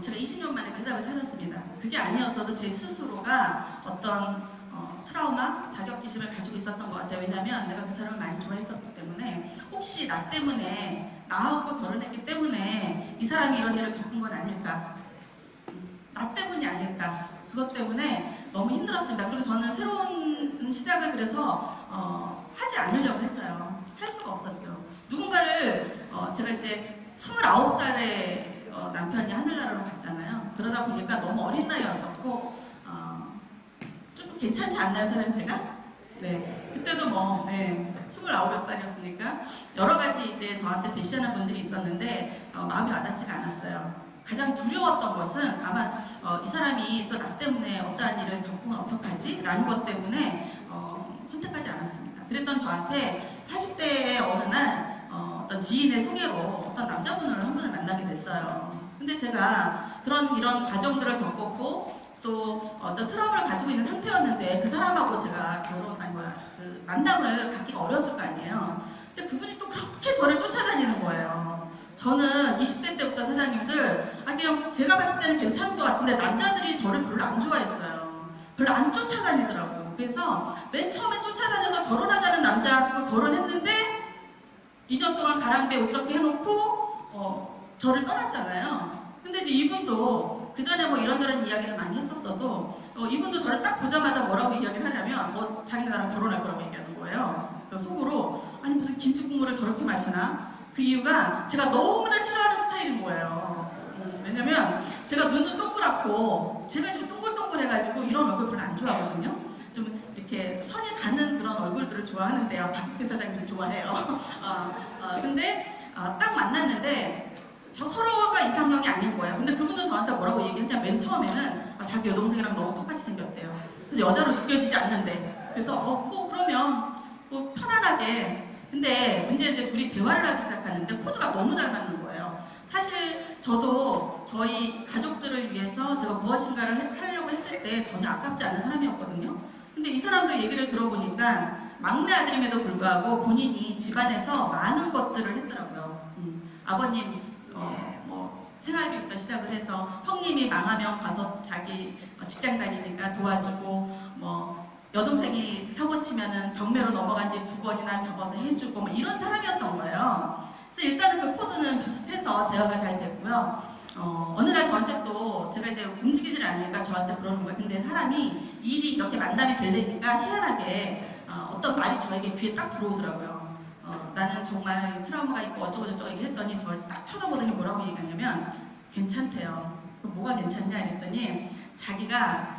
제가 20년 만에 그 답을 찾았습니다. 그게 아니었어도 제 스스로가 어떤 트라우마, 자격지심을 가지고 있었던 것 같아요. 왜냐면 내가 그 사람을 많이 좋아했었기 때문에 혹시 나 때문에 나하고 결혼했기 때문에 이 사람이 이런 일을 겪은 건 아닐까, 나 때문이 아닐까, 그것 때문에 너무 힘들었습니다. 그리고 저는 새로운 시작을 그래서 하지 않으려고 했어요. 할 수가 없었죠. 누군가를 제가 이제 29살에 남편이 하늘나라로 갔잖아요. 그러다 보니까 너무 어린 나이였었고 좀 괜찮지 않나요, 사장님 제가? 네, 그때도 뭐 29살이었으니까 여러 가지 이제 저한테 대시하는 분들이 있었는데 마음이 와닿지가 않았어요. 가장 두려웠던 것은 아마 이 사람이 또 나 때문에 어떠한 일을 겪으면 어떡하지? 라는 것 때문에 선택하지 않았습니다. 그랬던 저한테 40대의 어느 날 어떤 지인의 소개로 어떤 남자분을 한 분을 만나게 됐어요. 근데 제가 이런 과정들을 겪었고 또 어떤 트러블을 가지고 있는 상태였는데 그 사람하고 제가 그 만남을 갖기가 어려웠을 거 아니에요. 근데 그분이 또 그렇게 저를 쫓아다니는 거예요. 저는 20대 때부터 사장님들 그냥 제가 봤을 때는 괜찮은 것 같은데 남자들이 저를 별로 안 좋아했어요. 별로 안 쫓아다니더라고요. 그래서 맨 처음에 쫓아다녀서 결혼하자는 남자하고 결혼했는데 2년 동안 가랑비에 옷 젖게 해놓고 저를 떠났잖아요. 근데 이제 이분도 그 전에 뭐 이런저런 이야기를 많이 했었어도 이분도 저를 딱 보자마자 뭐라고 이야기를 하냐면 자기가 나랑 결혼할 거라고 얘기하는 거예요. 속으로 아니 무슨 김치 국물을 저렇게 마시나? 그 이유가 제가 너무나 싫어하는 스타일인 거예요. 왜냐면 제가 눈도 동그랗고 제가 좀 동글동글해가지고 이런 얼굴 별로 안 좋아하거든요. 좀 이렇게 선이 가는 그런 얼굴들을 좋아하는데요. 박익태 사장님 좋아해요. 근데 딱 만났는데 서로가 이상형이 아닌 거예요. 근데 그분도 저한테 뭐라고 얘기했냐, 맨 처음에는 자기 여동생이랑 너무 똑같이 생겼대요. 그래서 여자로 느껴지지 않는데. 그래서 그러면 편안하게. 근데 문제는 이제 둘이 대화를 하기 시작하는데 코드가 너무 잘 맞는 거예요. 사실 저도 저희 가족들을 위해서 제가 무엇인가를 하려고 했을 때 전혀 아깝지 않은 사람이었거든요. 근데 이 사람도 얘기를 들어보니까 막내 아들임에도 불구하고 본인이 집안에서 많은 것들을 했더라고요. 아버님 생활비부터 시작을 해서 형님이 망하면 가서 자기 직장 다니니까 도와주고 여동생이 사고 치면은 경매로 넘어간 지 2번이나 적어서 해주고 이런 사람이었던 거예요. 그래서 일단은 그 코드는 비슷해서 대화가 잘 됐고요. 어느 날 저한테 또 제가 이제 움직이질 않으니까 저한테 그러는 거예요. 근데 사람이 일이 이렇게 만남이 되려니까 희한하게 어떤 말이 저에게 귀에 딱 들어오더라고요. 나는 정말 트라우마가 있고 어쩌고저쩌고 얘기했더니 저를 딱 쳐다보더니 뭐라고 얘기하냐면 괜찮대요. 뭐가 괜찮냐 했더니 자기가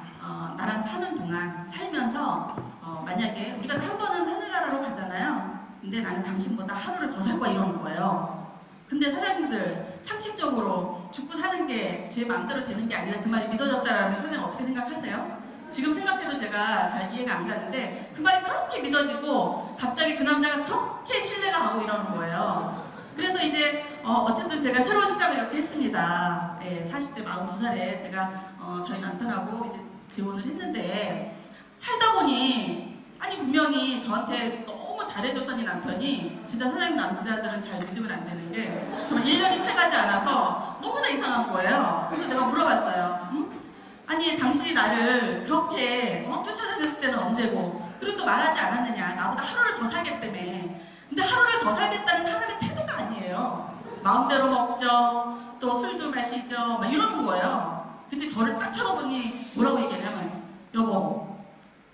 나랑 사는 동안 살면서 만약에 우리가 한 번은 하늘나라로 가잖아요. 근데 나는 당신보다 하루를 더 살 거야 이러는 거예요. 근데 사장님들 상식적으로 죽고 사는 게 제 마음대로 되는 게 아니라 그 말이 믿어졌다라는 사장님 어떻게 생각하세요? 지금 생각해도 제가 잘 이해가 안 가는데 그 말이 그렇게 믿어지고 갑자기 그 남자가 그렇게 신뢰가 가고 이러는 거예요. 그래서 이제 어쨌든 제가 새로운 시작을 이렇게 했습니다. 40대 42살에 제가 저희 남편하고 이제 재혼을 했는데 살다 보니 분명히 저한테 너무 잘해줬더니 남편이 진짜 사장님 남자들은 잘 믿으면 안 되는 게 정말 1년이 채가지 않아서 너무나 이상한 거예요. 그래서 내가 물어봤어요. 응? 아니 당신이 나를 그렇게 쫓아다녔을 때는 언제고 그리고 또 말하지 않았느냐. 나보다 하루를 더 살겠다며. 근데 하루를 더 살겠다는 사람의 태도가 아니에요. 마음대로 먹죠. 또 술도 마시죠. 막 이러는 거예요. 근데 저를 딱 쳐다보니 뭐라고 얘기하냐면 여보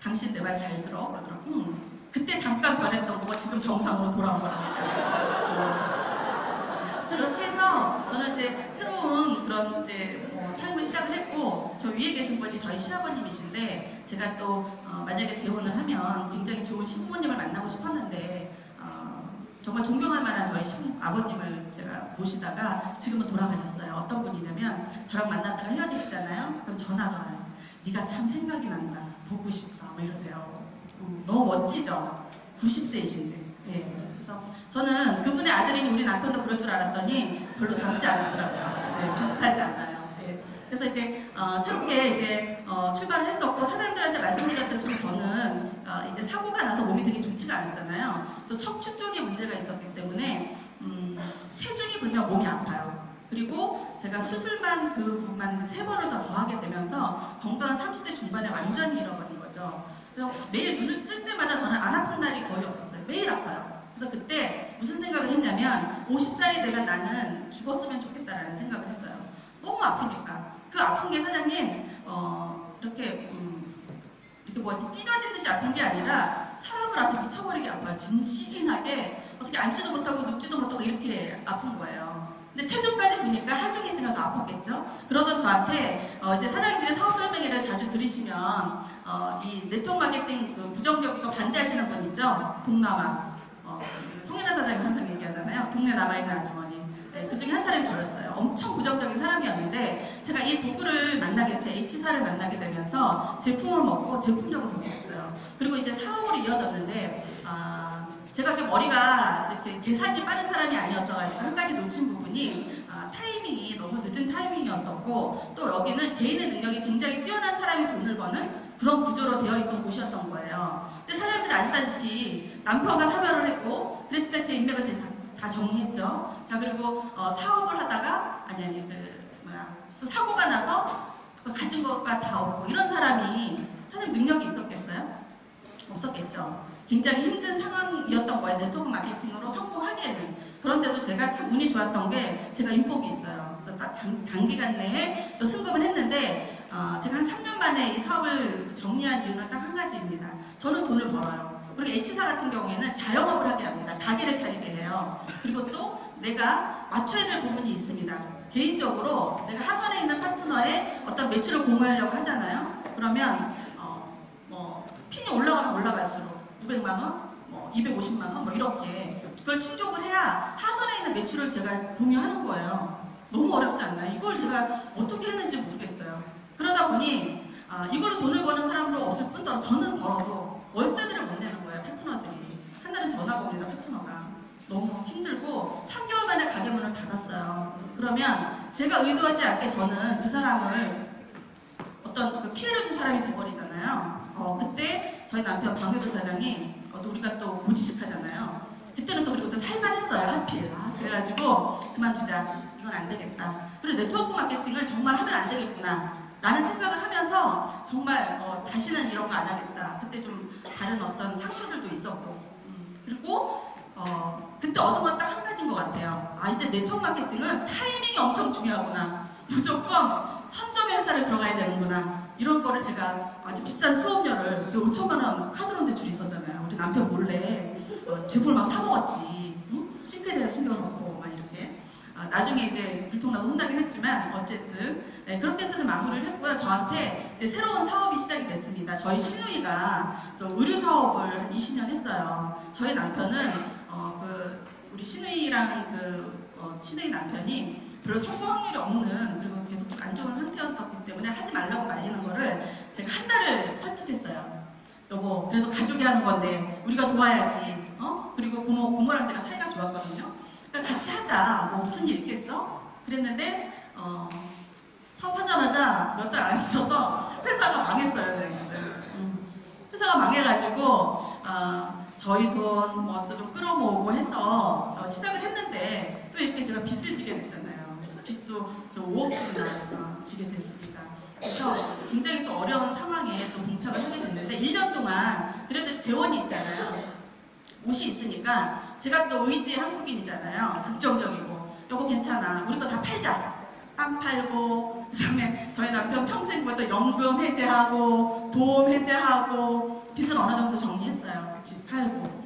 당신 내 말 잘 들어? 그러더라고. 그때 잠깐 변했던 거가 지금 정상으로 돌아온 거랍니다. 그렇게 해서 저는 이제 새로운 그런 이제 삶을 시작을 했고 저 위에 계신 분이 저희 시아버님이신데 제가 또 만약에 재혼을 하면 굉장히 좋은 신부님을 만나고 싶었는데 정말 존경할 만한 저희 아버님을 제가 모시다가 지금은 돌아가셨어요. 어떤 분이냐면 저랑 만났다가 헤어지시잖아요. 그럼 전화가 와요. 네가 참 생각이 난다. 보고 싶다. 뭐 이러세요. 너무 멋지죠? 90세이신데. 예. 그래서 저는 그분의 아들이니 우리 남편도 그럴 줄 알았더니 별로 닮지 않았더라고요. 네, 비슷하지 않아요. 예. 그래서 이제 새롭게 이제 출발을 했었고 사장님들한테 말씀드렸다시피 저는 이제 사고가 나서 몸이 되게 좋지가 않았잖아요. 또 척추 쪽에 문제가 있었기 때문에 체중이 불면 몸이 아파요. 그리고 제가 수술만 그 부분만 3번을 더 하게 되면서 건강은 30대 중반에 완전히 잃어버린 거죠. 그래서 매일 눈을 뜰 때마다 저는 안 아픈 날이 거의 없었어요. 매일 아파요. 그래서 그때 무슨 생각을 했냐면 50살이 되면 나는 죽었으면 좋겠다라는 생각을 했어요. 너무 아프니까. 그 아픈 게 사장님 이렇게 뭐 찢어진 듯이 아픈 게 아니라 사람을 아주 미쳐버리게 아파요. 진지하게 어떻게 앉지도 못하고 눕지도 못하고 이렇게 아픈 거예요. 근데 체중까지 보니까 하중이 있으면 더 아팠겠죠? 그러던 저한테 이제 사장님들의 사업 설명회를 자주 들으시면 이 네트워크 마케팅 그 부정적이고 반대하시는 분 있죠? 동남아. 송혜나 사장님 항상 얘기하잖아요. 동네 남아있는 아주머니. 네, 그 중에 한 사람이 저였어요. 엄청 부정적인 사람이었는데 제가 이 도구를 만나게, 제 H사를 만나게 되면서 제품을 먹고 제품력을 보게 됐어요. 그리고 이제 사업으로 이어졌는데 제가 이렇게 머리가 이렇게 계산이 빠른 사람이 아니었어가지고 한 가지 놓친 부분이 타이밍이 너무 늦은 타이밍이었었고 또 여기는 개인의 능력이 굉장히 뛰어난 사람이 돈을 버는 그런 구조로 되어 있던 곳이었던 거예요. 근데 사장님들이 아시다시피 남편과 사별을 했고 그랬을 때 제 인맥을 다 정리했죠. 자 그리고 사업을 하다가 또 사고가 나서 가진 것과 다 없고 이런 사람이 사장님 능력이 있었겠어요? 없었겠죠. 굉장히 힘든 상황이었던 거예요. 네트워크 마케팅으로 성공하기에는. 그런데도 제가 참 운이 좋았던 게 제가 인복이 있어요. 그래서 딱 단기간 내에 또 승급을 했는데 제가 한 3년 만에 이 사업을 정리한 이유는 딱 한 가지입니다. 저는 돈을 벌어요. 그리고 H사 같은 경우에는 자영업을 하게 합니다. 가게를 차리게 해요. 그리고 또 내가 맞춰야 될 부분이 있습니다. 개인적으로 내가 하선에 있는 파트너의 어떤 매출을 공유하려고 하잖아요. 그러면 핀이 올라가면 올라갈수록 500만원, 250만원 이렇게 그걸 충족을 해야 하선에 있는 매출을 제가 공유하는 거예요. 너무 어렵지 않나요? 이걸 제가 어떻게 했는지 모르겠어요. 그러다 보니 이걸로 돈을 버는 사람도 없을 뿐더러 저는 벌어도 월세들을 못 내는 거예요. 파트너들이. 한 달은 전화가 옵니다. 파트너가. 너무 힘들고 3개월 만에 가게 문을 닫았어요. 그러면 제가 의도하지 않게 저는 그 사람을 어떤 그 피해를 준 사람이 돼버리잖아요. 그때 저희 남편 방회부 사장이 또 우리가 또 고지식하잖아요. 그때는 또 그리고 또 살만했어요. 하필. 그래가지고 그만두자. 이건 안 되겠다. 그리고 네트워크 마케팅을 정말 하면 안 되겠구나 라는 생각을 하면서 정말 다시는 이런 거 안 하겠다. 그때 좀 다른 어떤 상처들도 있었고 그리고 그때 얻은 건 딱 한 가지인 것 같아요. 이제 네트워크 마케팅은 타이밍이 엄청 중요하구나. 무조건 선점의 회사를 들어가야 되는구나. 이런 거를 제가 아주 비싼 수업료를 5천만 원 카드론 대출이 있었잖아요. 우리 남편 몰래 제품을 막 사먹었지. 응? 싱크대에 숨겨놓고 막 이렇게. 나중에 이제 들통나서 혼나긴 했지만 어쨌든 네, 그렇게 해서는 마무리를 했고요. 저한테 이제 새로운 사업이 시작이 됐습니다. 저희 시누이가 또 의류 사업을 한 20년 했어요. 저희 남편은 우리 시누이랑 시누이 남편이 별로 성공 확률이 없는 그리고 계속 안 좋은 상태였었기 때문에 하지 말라고 말리는 거를 제가 한 달을 설득했어요. 여보, 그래도 가족이 하는 건데 우리가 도와야지. 그리고 고모랑 제가 사이가 좋았거든요. 그러니까 같이 하자. 뭐 무슨 일 있겠어? 그랬는데 사업하자마자 몇 달 안 있어서 회사가 망했어요. 회사가 망해가지고 저희 돈 뭐 좀 끌어모으고 해서 시작을 했는데 또 이렇게 제가 빚을 지게 됐잖아요. 빚도 좀 5억씩이나 지게 됐습니다. 그래서 굉장히 또 어려운 상황에 또 봉착을 하게 됐는데 1년 동안 그래도 재원이 있잖아요. 옷이 있으니까 제가 또 의지의 한국인이잖아요. 긍정적이고 여보 괜찮아. 우리 거 다 팔자. 땅 팔고 그다음에 저희 남편 평생부터 연금 해제하고 보험 해제하고 빚을 어느 정도 정리했어요. 집 팔고.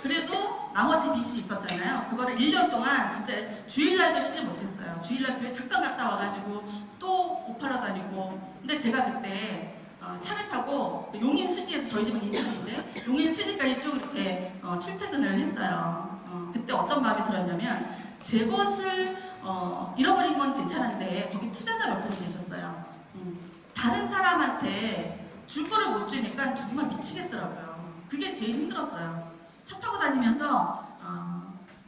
그래도 나머지 빚이 있었잖아요. 그거를 1년 동안 진짜 주일날도 쉬지 못했어요. 주일날 그게 잠깐 갔다 와가지고 또 옷 팔러 다니고. 근데 제가 그때 차를 타고 용인 수지에서 저희 집은 인천인데 용인 수지까지 쭉 이렇게 출퇴근을 했어요. 그때 어떤 마음이 들었냐면 제 것을 잃어버린 건 괜찮은데 거기 투자자 몇 분이 계셨어요. 다른 사람한테 줄 거를 못 주니까 정말 미치겠더라고요. 그게 제일 힘들었어요. 차 타고 다니면서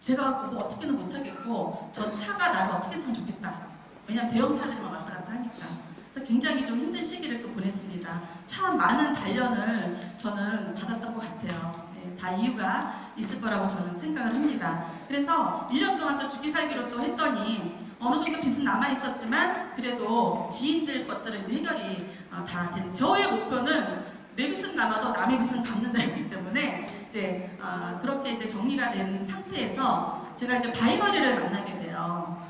제가 뭐 어떻게는 못하겠고 저 차가 나를 어떻게 했으면 좋겠다. 왜냐면 대형차들만 왔다 갔다 하니까. 그래서 굉장히 좀 힘든 시기를 또 보냈습니다. 참 많은 단련을 저는 받았던 것 같아요. 네, 다 이유가 있을 거라고 저는 생각을 합니다. 그래서 1년 동안 또 죽기 살기로 또 했더니 어느 정도 빚은 남아 있었지만 그래도 지인들 것들은 이제 해결이 다 된. 저의 목표는 내 빚은 남아도 남의 빚은 갚는다였기 때문에 이제 그렇게 이제 정리가 된 상태에서 제가 이제 바이너리를 만나게 돼요.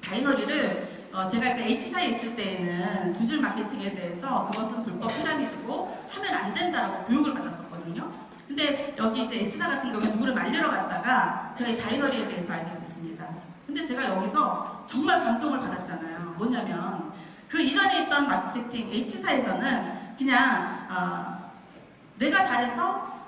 바이너리를 제가 그 H사에 있을 때에는 두 줄 마케팅에 대해서 그것은 불법 피라미드고 하면 안 된다라고 교육을 받았었거든요. 근데 여기 이제 S사 같은 경우에 누구를 말리러 갔다가 제가 이 바이너리에 대해서 알게 됐습니다. 근데 제가 여기서 정말 감동을 받았잖아요. 뭐냐면 그 이전에 있던 마케팅 H사에서는 그냥 내가 잘해서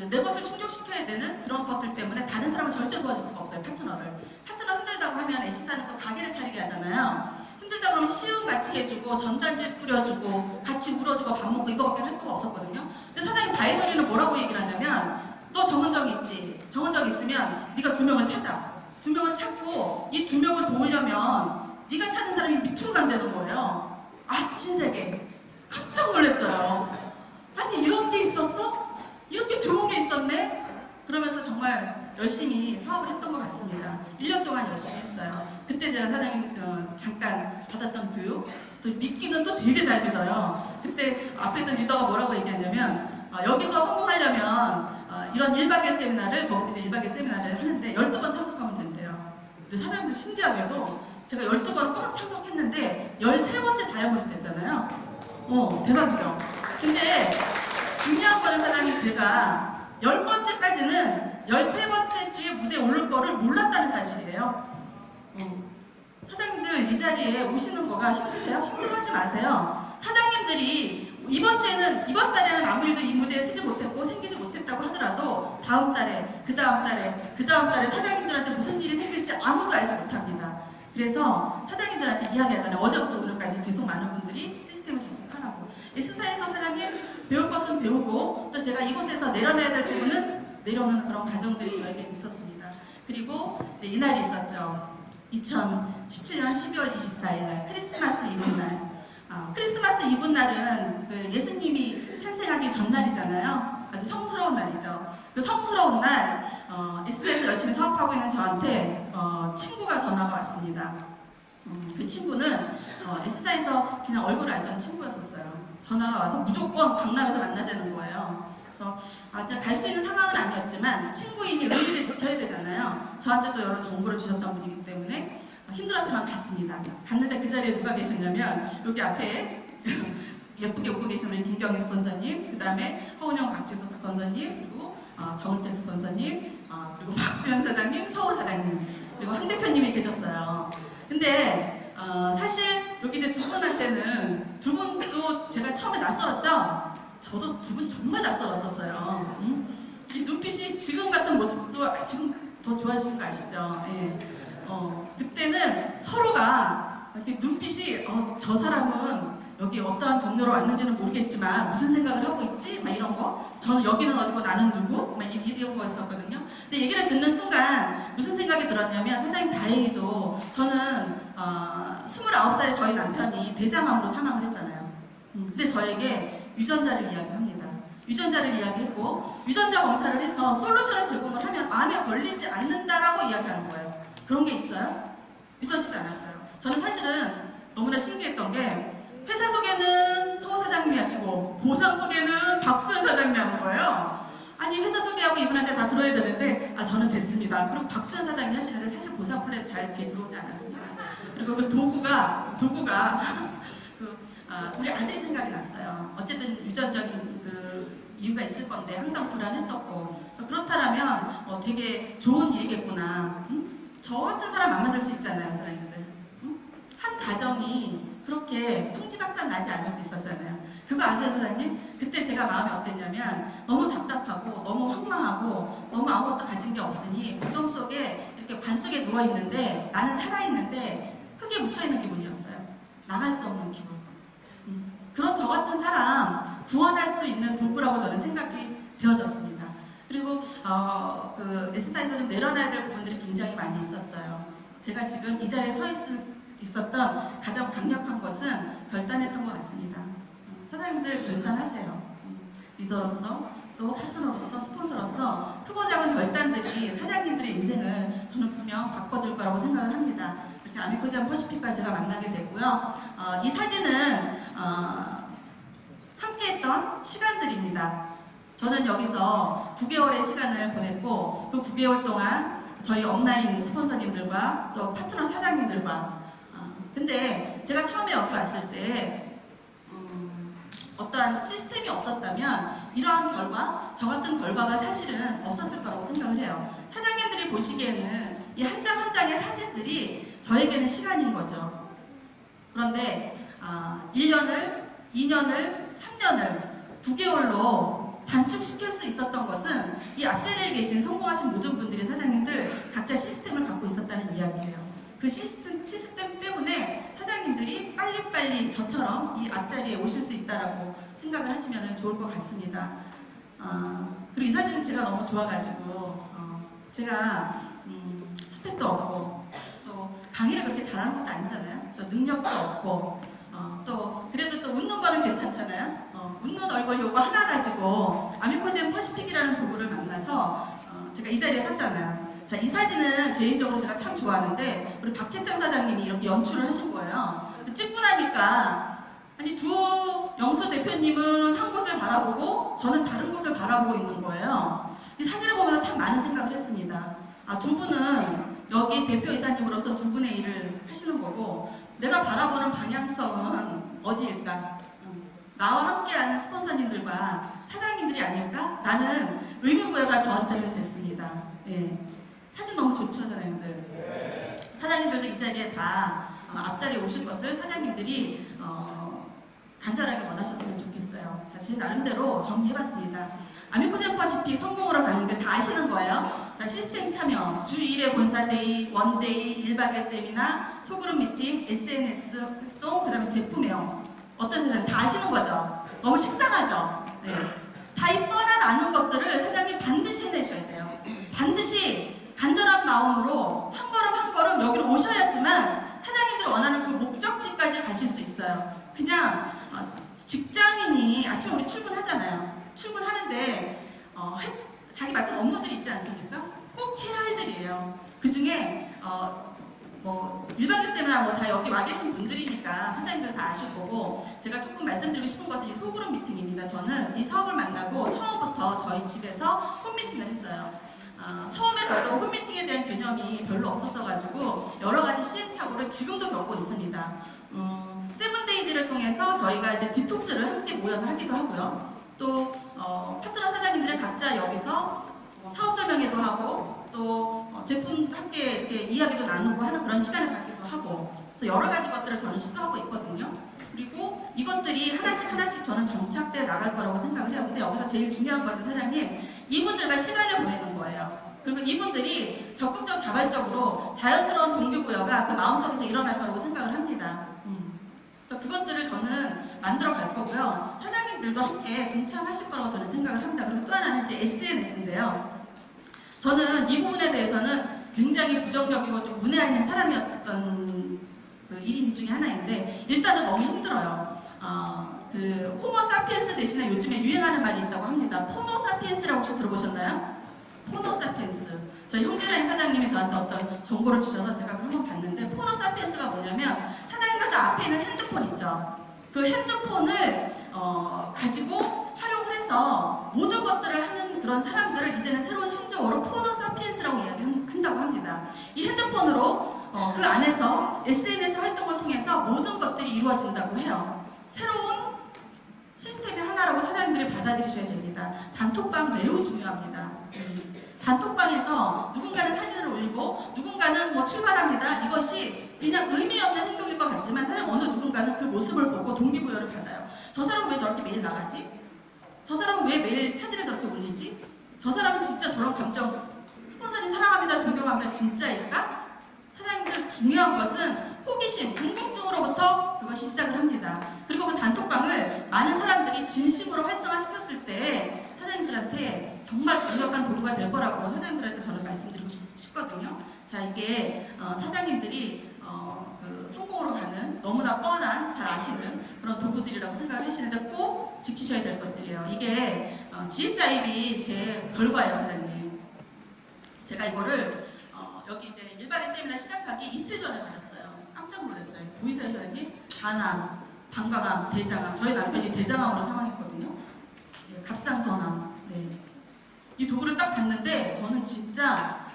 내 것을 충족시켜야 되는 그런 것들 때문에 다른 사람은 절대 도와줄 수가 없어요. 파트너를. 파트너 힘들다고 하면 H사는 또 가게를 차리게 하잖아요. 힘들다고 하면 시음 같이 해주고 전단지 뿌려주고 같이 울어주고 밥 먹고 이거밖에 할 거가 없었거든요. 근데 사장님 바이너리는 뭐라고 얘기를 하냐면 너 정은 적 있지? 정은 적 있으면 네가 2명을 찾아. 2명을 찾고 이 2명을 도우려면 네가 찾은 사람이 밑으로 간다는 거예요. 신세계. 깜짝 놀랐어요. 아니 이런 게 있었어? 이렇게 좋은 게 있었네? 그러면서 정말 열심히 사업을 했던 것 같습니다. 1년 동안 열심히 했어요. 그때 제가 사장님 잠깐 받았던 교육, 또 믿기는 또 되게 잘 믿어요. 그때 앞에 있던 리더가 뭐라고 얘기했냐면 여기서 성공하려면 이런 1박 2일 세미나를, 거기서 1박 2일 세미나를 하는데 12번 참석하면 된대요. 근데 사장님도 신기하게도 제가 12번을 꼬박 참석했는데 13번째 다이아몬드 됐잖아요. 대박이죠? 근데 중요한 거는 사장님 제가 10번째까지는 13번째 주에 무대에 오를 거를 몰랐다는 사실이에요. 사장님들 이 자리에 오시는 거가 힘드세요? 힘들어하지 마세요. 사장님들이 이번 달에는 아무 일도 이 무대에 서지 못했고 생기지 못했다고 하더라도 다음 달에, 그 다음 달에 사장님들한테 무슨 일이 생길지 아무도 알지 못합니다. 그래서 사장님들한테 이야기하잖아요. 어제부터 오늘까지 계속 많은 분들이 시스템을 접속하라고. S사에서 사장님 배울 것은 배우고 또 제가 이곳에서 내려놔야 될 부분은 내려오는 그런 과정들이 저에게 있었습니다. 그리고 이제 이날이 있었죠. 2017년 12월 24일 날 크리스마스 이브날. 크리스마스 이브날은 그 예수님이 탄생하기 전날이잖아요. 아주 성스러운 날이죠. 그 성스러운 날 S사에서 열심히 사업하고 있는 저한테 친구가 전화가 왔습니다. 그 친구는 S사에서 그냥 얼굴을 알던 친구였었어요. 전화가 와서 무조건 강남에서 만나자는 거예요. 그래서 갈 수 있는 상황은 아니었지만 친구인이 의리를 지켜야 되잖아요. 저한테 또 여러 정보를 주셨던 분이기 때문에 힘들었지만 갔습니다. 갔는데 그 자리에 누가 계셨냐면 여기 앞에 예쁘게 웃고 계시는 김경희 스폰서님, 그 다음에 허은영 박지석 스폰서님, 그리고 정은택 스폰서님, 그리고 박수현 사장님, 서호 사장님, 그리고 황 대표님이 계셨어요. 근데 사실 여기 이제 두 분한테는 두 분도 제가 처음에 낯설었죠? 저도 두 분 정말 낯설었었어요. 이 눈빛이 지금 같은 모습도 지금 더 좋아지신 거 아시죠? 예. 그때는 서로가 이렇게 눈빛이 저 사람은 여기 어떠한 동료로 왔는지는 모르겠지만 무슨 생각을 하고 있지? 막 이런 거. 저는 여기는 어디고 나는 누구? 막 이런 거였었거든요. 근데 얘기를 듣는 순간 무슨 생각이 들었냐면 사장님 다행히도 저는 29살에 저희 남편이 대장암으로 사망을 했잖아요. 근데 저에게 유전자를 이야기합니다. 유전자를 이야기했고 유전자 검사를 해서 솔루션을 제공을 하면 암에 걸리지 않는다라고 이야기하는 거예요. 그런 게 있어요? 믿어지지 않았어요. 저는 사실은 너무나 신기했던 게 회사 소개는 서 사장님이 하시고 보상 소개는 박수현 사장님이 하는 거예요. 아니 회사 소개하고 이분한테 다 들어야 되는데 저는 됐습니다. 그리고 박수현 사장님이 하시는데 사실 보상 플랜 잘 귀에 들어오지 않았습니다. 그리고 그 도구가 우리 아들이 생각이 났어요. 어쨌든 유전적인 그 이유가 있을 건데 항상 불안했었고 그렇다면 되게 좋은 일이겠구나. 저 같은 사람 안 만들 수 있잖아요, 사장님들. 한 가정이 그렇게 풍지박산 나지 않을 수 있었잖아요. 그거 아세요, 사장님? 그때 제가 마음이 어땠냐면 너무 답답하고 너무 황망하고 너무 아무것도 가진 게 없으니 무덤 속에 이렇게 관 속에 누워 있는데 나는 살아있는데 흙에 묻혀있는 기분이었어요. 나갈 수 없는 기분. 그런 저 같은 사람 구원할 수 있는 도구라고 저는 생각이 되어졌습니다. 그리고 그 S사에서 좀 내려놔야 될 부분들이 굉장히 많이 있었어요. 제가 지금 이 자리에 서 있었던 가장 강력한 것은 결단했던 것 같습니다. 사장님들 결단하세요. 리더로서 또 파트너로서 스폰서로서 크고 작은 결단들이 사장님들의 인생을 저는 분명 바꿔줄 거라고 생각을 합니다. 이렇게 아미코지안 퍼시픽과 제가 만나게 됐고요. 이 사진은 함께했던 시간들입니다. 저는 여기서 9개월의 시간을 보냈고 그 9개월 동안 저희 업라인 스폰서님들과 또 파트너 사장님들과 근데 제가 처음에 여기 왔을 때 어떠한 시스템이 없었다면 이러한 결과, 저 같은 결과가 사실은 없었을 거라고 생각을 해요. 사장님들이 보시기에는 이 한 장 한 장의 사진들이 저에게는 시간인 거죠. 그런데 1년을, 2년을, 3년을 9개월로 단축시킬 수 있었던 것은 이 앞자리에 계신 성공하신 모든 분들이 사장님들 각자 시스템을 갖고 있었다는 이야기예요. 그 시스템 때문에 사장님들이 빨리빨리 저처럼 이 앞자리에 오실 수 있다라고 생각을 하시면 좋을 것 같습니다. 그리고 이 사진은 제가 너무 좋아가지고 제가 스펙도 없고 또 강의를 그렇게 잘하는 것도 아니잖아요. 또 능력도 없고 또 그래도 또 웃는 거는 괜찮잖아요. 웃는 얼굴 요거 하나 가지고 아미코지안 퍼시픽이라는 도구를 만나서 제가 이 자리에 섰잖아요. 자, 이 사진은 개인적으로 제가 참 좋아하는데 우리 박채창 사장님이 이렇게 연출을 하신 거예요. 찍고 나니까 아니 영수 대표님은 한 곳을 바라보고 저는 다른 곳을 바라보고 있는 거예요. 이 사진을 보면서 참 많은 생각을 했습니다. 두 분은 여기 대표이사님으로서 두 분의 일을 하시는 거고 내가 바라보는 방향성은 어디일까? 나와 함께하는 스폰서님들과 사장님들이 아닐까라는 의미부여가 저한테는 됐습니다. 예. 사진 너무 좋죠, 사장님들. 사장님들도 이 자리에 다 앞자리에 오실 것을 사장님들이 간절하게 원하셨으면 좋겠어요. 자, 제 나름대로 정리해봤습니다. 아미코지안 퍼시픽 성공으로 가는 길 다 아시는 거예요. 자, 시스템 참여, 주 1회 본사데이, 원데이, 1박의 세미나, 소그룹 미팅, SNS 활동, 그 다음에 제품 애용. 어떤 세상 다 아시는 거죠? 너무 식상하죠? 네. 다 이 뻔한 아는 것들을 사장님 반드시 해내셔야 돼요. 반드시 간절한 마음으로 한 걸음 한 걸음 여기로 오셔야지만 사장님들이 원하는 그 목적지까지 가실 수 있어요. 그냥 직장인이 아침에 우리 출근하잖아요. 출근하는데 자기 맡은 업무들이 있지 않습니까? 꼭 해야 할 일이에요. 그 중에 뭐 1박의 세미나 뭐 다 여기 와 계신 분들이니까 사장님들 다 아실 거고 제가 조금 말씀드리고 싶은 것은 이 소그룹 미팅입니다. 저는 이 사업을 만나고 처음부터 저희 집에서 홈미팅을 했어요. 처음에 저도 홈미팅에 대한 개념이 별로 없었어가지고 여러 가지 시행착오를 지금도 겪고 있습니다. 세븐데이즈를 통해서 저희가 이제 디톡스를 함께 모여서 하기도 하고요. 또 파트너 사장님들이 각자 여기서 사업 설명회도 하고 또 제품 함께 이렇게 이야기도 나누고 하는 그런 시간을 갖기도 하고 그래서 여러 가지 것들을 저는 시도하고 있거든요. 그리고 이것들이 하나씩 저는 정착돼 나갈 거라고 생각을 해요. 근데 여기서 제일 중요한 것은 사장님 이분들과 시간을 보내는 거예요. 그리고 이분들이 적극적 자발적으로 자연스러운 동기부여가 그 마음속에서 일어날 거라고 생각을 합니다. 그래서 그것들을 저는 만들어 갈 거고요. 사장님들도 함께 동참하실 거라고 저는 생각을 합니다. 그리고 또 하나는 이제 SNS인데요. 저는 이 부분에 대해서는 굉장히 부정적이고 좀 문외한인 사람이었던 그 1인 중에 하나인데 일단은 너무 힘들어요. 그 호모사피엔스 대신에 요즘에 유행하는 말이 있다고 합니다. 포노사피엔스라고 혹시 들어보셨나요? 포노사피엔스. 저희 형제라인 사장님이 저한테 어떤 정보를 주셔서 제가 그걸 한번 봤는데, 포노사피엔스가 뭐냐면 사장님들 다 앞에 있는 핸드폰 있죠. 그 핸드폰을 가지고 활용을 해서 모든 것들을 하는 그런 사람들을 이제는 새로운 신조어로 포노사피엔스라고 이야기한다고 합니다. 이 핸드폰으로 그 안에서 SNS 활동을 통해서 모든 것들이 이루어진다고 해요. 새로운 시스템의 하나라고 사장님들이 받아들이셔야 됩니다. 단톡방 매우 중요합니다. 단톡방에서 누군가는 사진을 올리고 누군가는 뭐 출발합니다. 이것이 그냥 의미 없는 행동일 것 같지만 사실 어느 누군가는 그 모습을 보고 동기부여를 받아요. 저 사람은 왜 저렇게 매일 나가지? 저 사람은 왜 매일 사진을 저렇게 올리지? 저 사람은 진짜 저런 감정, 스폰서님 사랑합니다, 존경합니다, 진짜일까? 사장님들 중요한 것은 호기심, 궁금증으로부터 그것이 시작을 합니다. 그리고 그 단톡방을 많은 사람들이 진심으로 활성화시켰을 때 사장님들한테 정말 강력한 도구가 될 거라고 사장님들한테 저는 말씀드리고 싶거든요. 자, 이게 사장님들이 그 성공으로 가는 너무나 뻔한, 잘 아시는 그런 도구들이라고 생각을 하시는데 꼭 지키셔야 될 것들이에요. 이게 GSIB 제 결과예요, 사장님. 제가 이거를 여기 이제 1박 2일 세미나 시작하기 이틀 전에 받았어요. 깜짝 놀랐어요. 보이세요, 사장님? 간암, 방광암, 대장암. 저희 남편이 대장암으로 사망했거든요. 네, 갑상선암. 네. 이 도구를 딱 봤는데 저는 진짜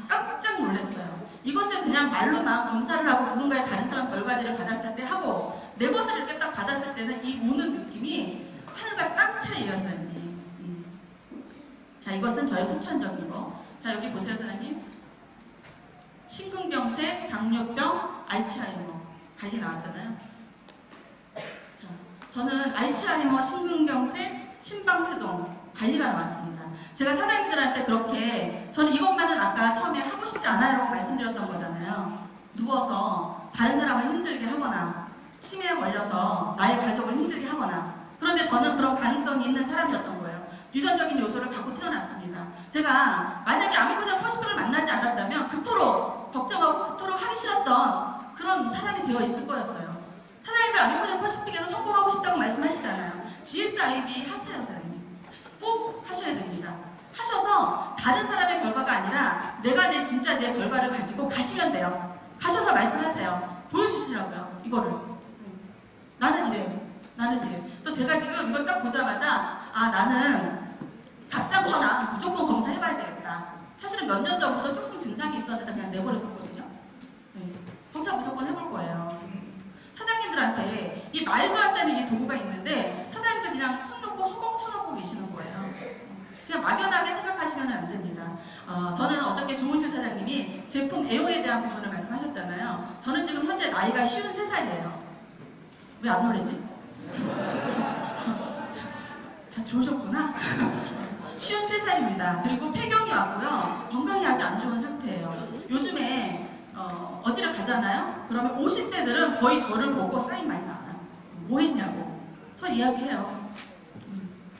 깜짝 놀랐어요. 이것을 그냥 말로만 검사를 하고 누군가의 다른 사람 결과지를 받았을 때 하고 내 것을 이렇게 딱 받았을 때는 이 오는 느낌이 하늘과 땅 차이예요, 사장님. 자, 이것은 저의 후천적인 거. 자, 여기 보세요, 사장님. 심근경색, 당뇨병, 알츠하이머 관리 나왔잖아요. 자, 저는 알츠하이머, 심근경색, 심방세동 관리가 나왔습니다. 제가 사장님들한테 그렇게 저는 이것만은 아까 처음에 하고 싶지 않아요라고 말씀드렸던 거잖아요. 누워서 다른 사람을 힘들게 하거나 치매에 걸려서 나의 가족을 힘들게 하거나, 그런데 저는 그런 가능성이 있는 사람이었던 거예요. 유전적인 요소를 갖고 태어났습니다. 제가 만약에 아미고자 퍼시픽을 만나지 않았다면 그토록 걱정하고 그토록 하기 싫었던 그런 사람이 되어 있을 거였어요. 사장님들 아미고자 퍼시픽에서 성공하고 싶다고 말씀하시잖아요. GSIB 하세요, 사장님. 꼭 하셔야 됩니다. 하셔서 다른 사람의 결과가 아니라 내가 진짜 내 결과를 가지고 가시면 돼요. 가셔서 말씀하세요. 보여주시라고요, 이거를. 나는 이래. 나는 이래. 그래서 제가 지금 이걸 딱 보자마자 나는 갑상선암 무조건 검사해봐야 되겠다. 사실은 몇 년 전부터 조금 증상이 있었는데 그냥 내버려뒀거든요. 네. 검사 무조건 해볼 거예요. 사장님들한테 이 말도 안 되는 이 도구가 있는데 사장님들 그냥 손 놓고 허공 쳐놓고 계시는 거예요. 그냥 막연하게 생각하시면 안 됩니다. 저는 어저께 조은실 사장님이 제품 애용에 대한 부분을 말씀하셨잖아요. 저는 지금 현재 나이가 53살이에요. 왜 안 놀래지? 다 좋으셨구나. 53살입니다. 그리고 폐경이 왔고요. 건강이 아주 안 좋은 상태예요. 요즘에 어디를 가잖아요? 그러면 50대들은 거의 저를 보고 사인 많이 나와요. 뭐 했냐고. 저 이야기해요.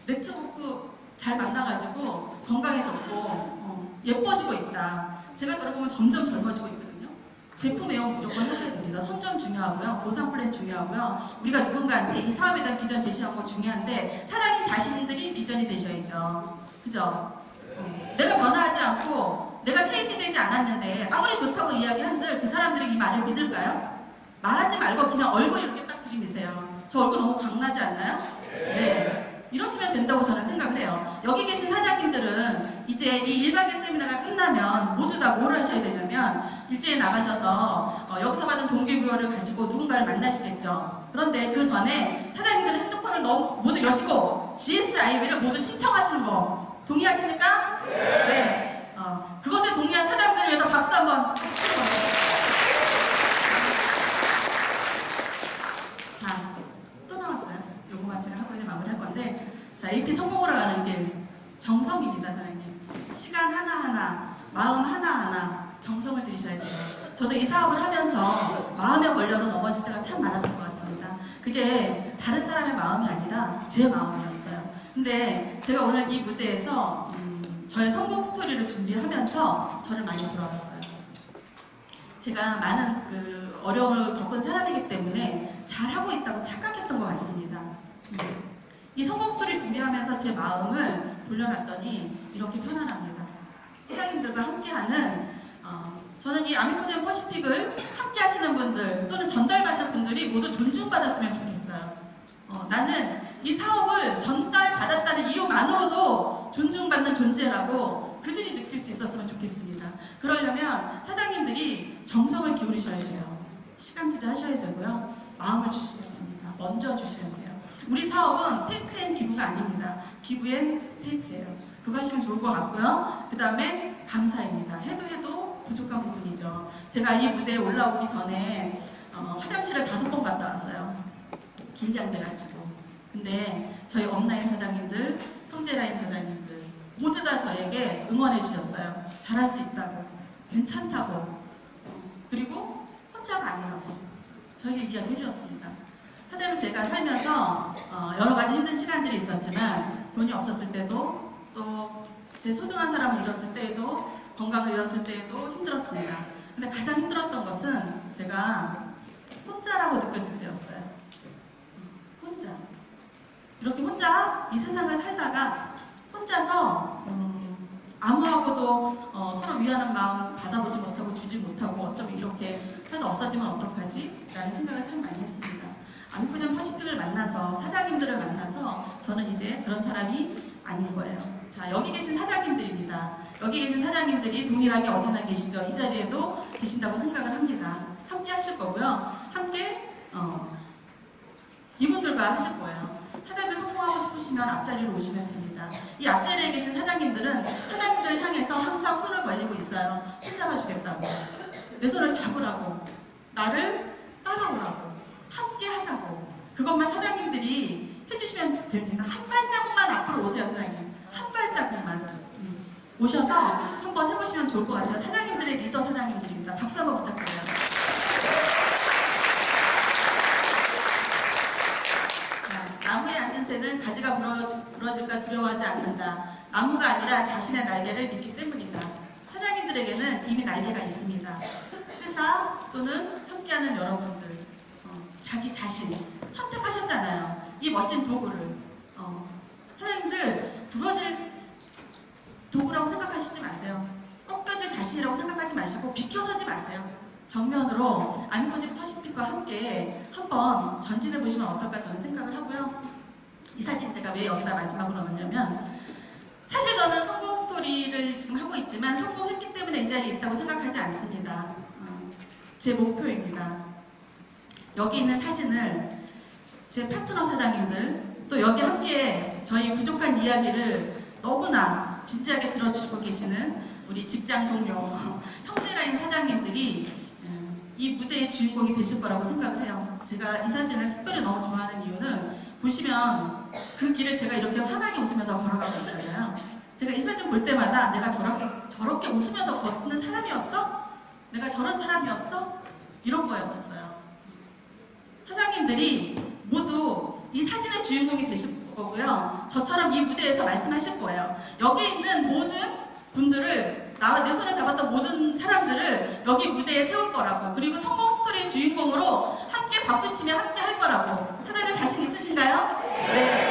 네트워크 잘 만나가지고 건강해졌고 예뻐지고 있다. 제가 저를 보면 점점 젊어지고 있거든요. 제품 애용 무조건 하셔야 됩니다. 선점 중요하고요. 보상 플랜 중요하고요. 우리가 누군가한테 이 사업에 대한 비전 제시하는 거 중요한데 사장님 자신들이 비전이 되셔야죠. 그죠? 내가 변화하지 않고 내가 체인지되지 않았는데 아무리 좋다고 이야기한들 그 사람들이 이 말을 믿을까요? 말하지 말고 그냥 얼굴 이렇게 딱 들이미세요. 저 얼굴 너무 광나지 않나요? 네. 이러시면 된다고 저는 생각을 해요. 여기 계신 사장님들은 이제 이 1박 2일 세미나가 끝나면 모두 다 뭘 하셔야 되냐면 일제에 나가셔서 여기서 받은 동기부여를 가지고 누군가를 만나시겠죠. 그런데 그 전에 사장님들은 핸드폰을 모두 여시고 GSIB를 모두 신청하시는 거 동의하십니까? 네. 그것에 동의한 사장들을 위해서 박수 한번 치는 거예요. 자, 또 나왔어요. 요거만 제가 하고 이제 마무리할 건데, 자, 이렇게 성공으로 가는 게 정성입니다, 사장님. 시간 하나하나, 마음 하나하나 정성을 들이셔야 돼요. 저도 이 사업을 하면서 마음에 걸려서 넘어질 때가 참 많았던 것 같습니다. 그게 다른 사람의 마음이 아니라 제 마음이었어요. 근데 제가 오늘 이 무대에서 저의 성공 스토리를 준비하면서 저를 많이 돌아봤어요. 제가 많은 어려움을 겪은 사람이기 때문에 잘하고 있다고 착각했던 것 같습니다. 이 성공 스토리 준비하면서 제 마음을 돌려놨더니 이렇게 편안합니다. 회장님들과 함께하는 저는 이 아미코젠 퍼시픽을 함께 하시는 분들 또는 전달받는 분들이 모두 존중받았으면 좋겠어요. 나는 이 사업을 전달받았다는 이유만으로도 존중받는 존재라고 그들이 느낄 수 있었으면 좋겠습니다. 그러려면 사장님들이 정성을 기울이셔야 돼요. 시간 투자하셔야 되고요. 마음을 주시면 됩니다. 먼저 주시면 돼요. 우리 사업은 테이크 앤 기부가 아닙니다. 기부 앤 테이크예요. 그거 하시면 좋을 것 같고요. 그 다음에 감사입니다. 해도 부족한 부분이죠. 제가 이 무대에 올라오기 전에 화장실을 5번 갔다 왔어요. 긴장돼가지고. 근데 저희 업라인 사장님들, 통제라인 사장님들 모두 다 저에게 응원해 주셨어요. 잘할 수 있다고, 괜찮다고, 그리고 혼자가 아니라고 저에게 이야기해 주셨습니다. 사장님, 제가 살면서 여러 가지 힘든 시간들이 있었지만 돈이 없었을 때도 또 제 소중한 사람을 잃었을 때에도 건강을 잃었을 때에도 힘들었습니다. 근데 가장 힘들었던 것은 제가 혼자라고 느껴질 때였어요. 혼자. 이렇게 혼자 이 세상을 살다가 혼자서 아무하고도 서로 위하는 마음 받아보지 못하고 주지 못하고 어쩌면 이렇게 해도 없어지면 어떡하지? 라는 생각을 참 많이 했습니다. 아미코젠 퍼시픽을 만나서 사장님들을 만나서 저는 이제 그런 사람이 아닌 거예요. 자, 여기 계신 사장님들입니다. 여기 계신 사장님들이 동일하게 어디나 계시죠? 이 자리에도 계신다고 생각을 합니다. 함께 하실 거고요. 함께 이분들과 하실 거예요. 사장님들 성공하고 싶으시면 앞자리로 오시면 됩니다. 이 앞자리에 계신 사장님들은 사장님들을 향해서 항상 손을 벌리고 있어요. 손잡아주겠다고, 내 손을 잡으라고, 나를 따라오라고, 함께 하자고. 그것만 사장님들이 해주시면 됩니다. 한 발자국만 앞으로 오세요, 사장님. 한 발자국만 오셔서 한번 해보시면 좋을 것 같아요. 사장님들의 리더 사장님들입니다. 박수 한번 부탁드려요. 자, 나무에 앉은 새는 가지가 부러질까 두려워하지 않는다. 나무가 아니라 자신의 날개를 믿기 때문이다. 사장님들에게는 이미 날개가 있습니다. 회사 또는 함께하는 여러분들, 자기 자신 선택하셨잖아요. 이 멋진 도구를. 사장님들 부러질 도구라고 생각하시지 마세요. 꺾여질 자신이라고 생각하지 마시고 비켜서지 마세요. 정면으로 아미코젠 퍼시픽과 함께 한번 전진해 보시면 어떨까 저는 생각을 하고요. 이 사진 제가 왜 여기다 마지막으로 넣었냐면, 사실 저는 성공 스토리를 지금 하고 있지만 성공했기 때문에 이 자리에 있다고 생각하지 않습니다. 제 목표입니다. 여기 있는 사진을 제 파트너 사장님들, 또 여기 함께 저희 부족한 이야기를 너무나 진지하게 들어주시고 계시는 우리 직장 동료, 형제라인 사장님들이 이 무대의 주인공이 되실 거라고 생각을 해요. 제가 이 사진을 특별히 너무 좋아하는 이유는, 보시면 그 길을 제가 이렇게 환하게 웃으면서 걸어가고 있잖아요. 제가 이 사진 볼 때마다 내가 저렇게 웃으면서 걷는 사람이었어? 내가 저런 사람이었어? 이런 거였었어요. 사장님들이 모두 이 사진의 주인공이 되실 거고요. 저처럼 이 무대에서 말씀하실 거예요. 여기 있는 모든 분들을, 내 손을 잡았던 모든 사람들을 여기 무대에 세울 거라고, 그리고 성공 스토리의 주인공으로 함께 박수치며 함께 할 거라고. 사장님 자신 있으신가요? 네.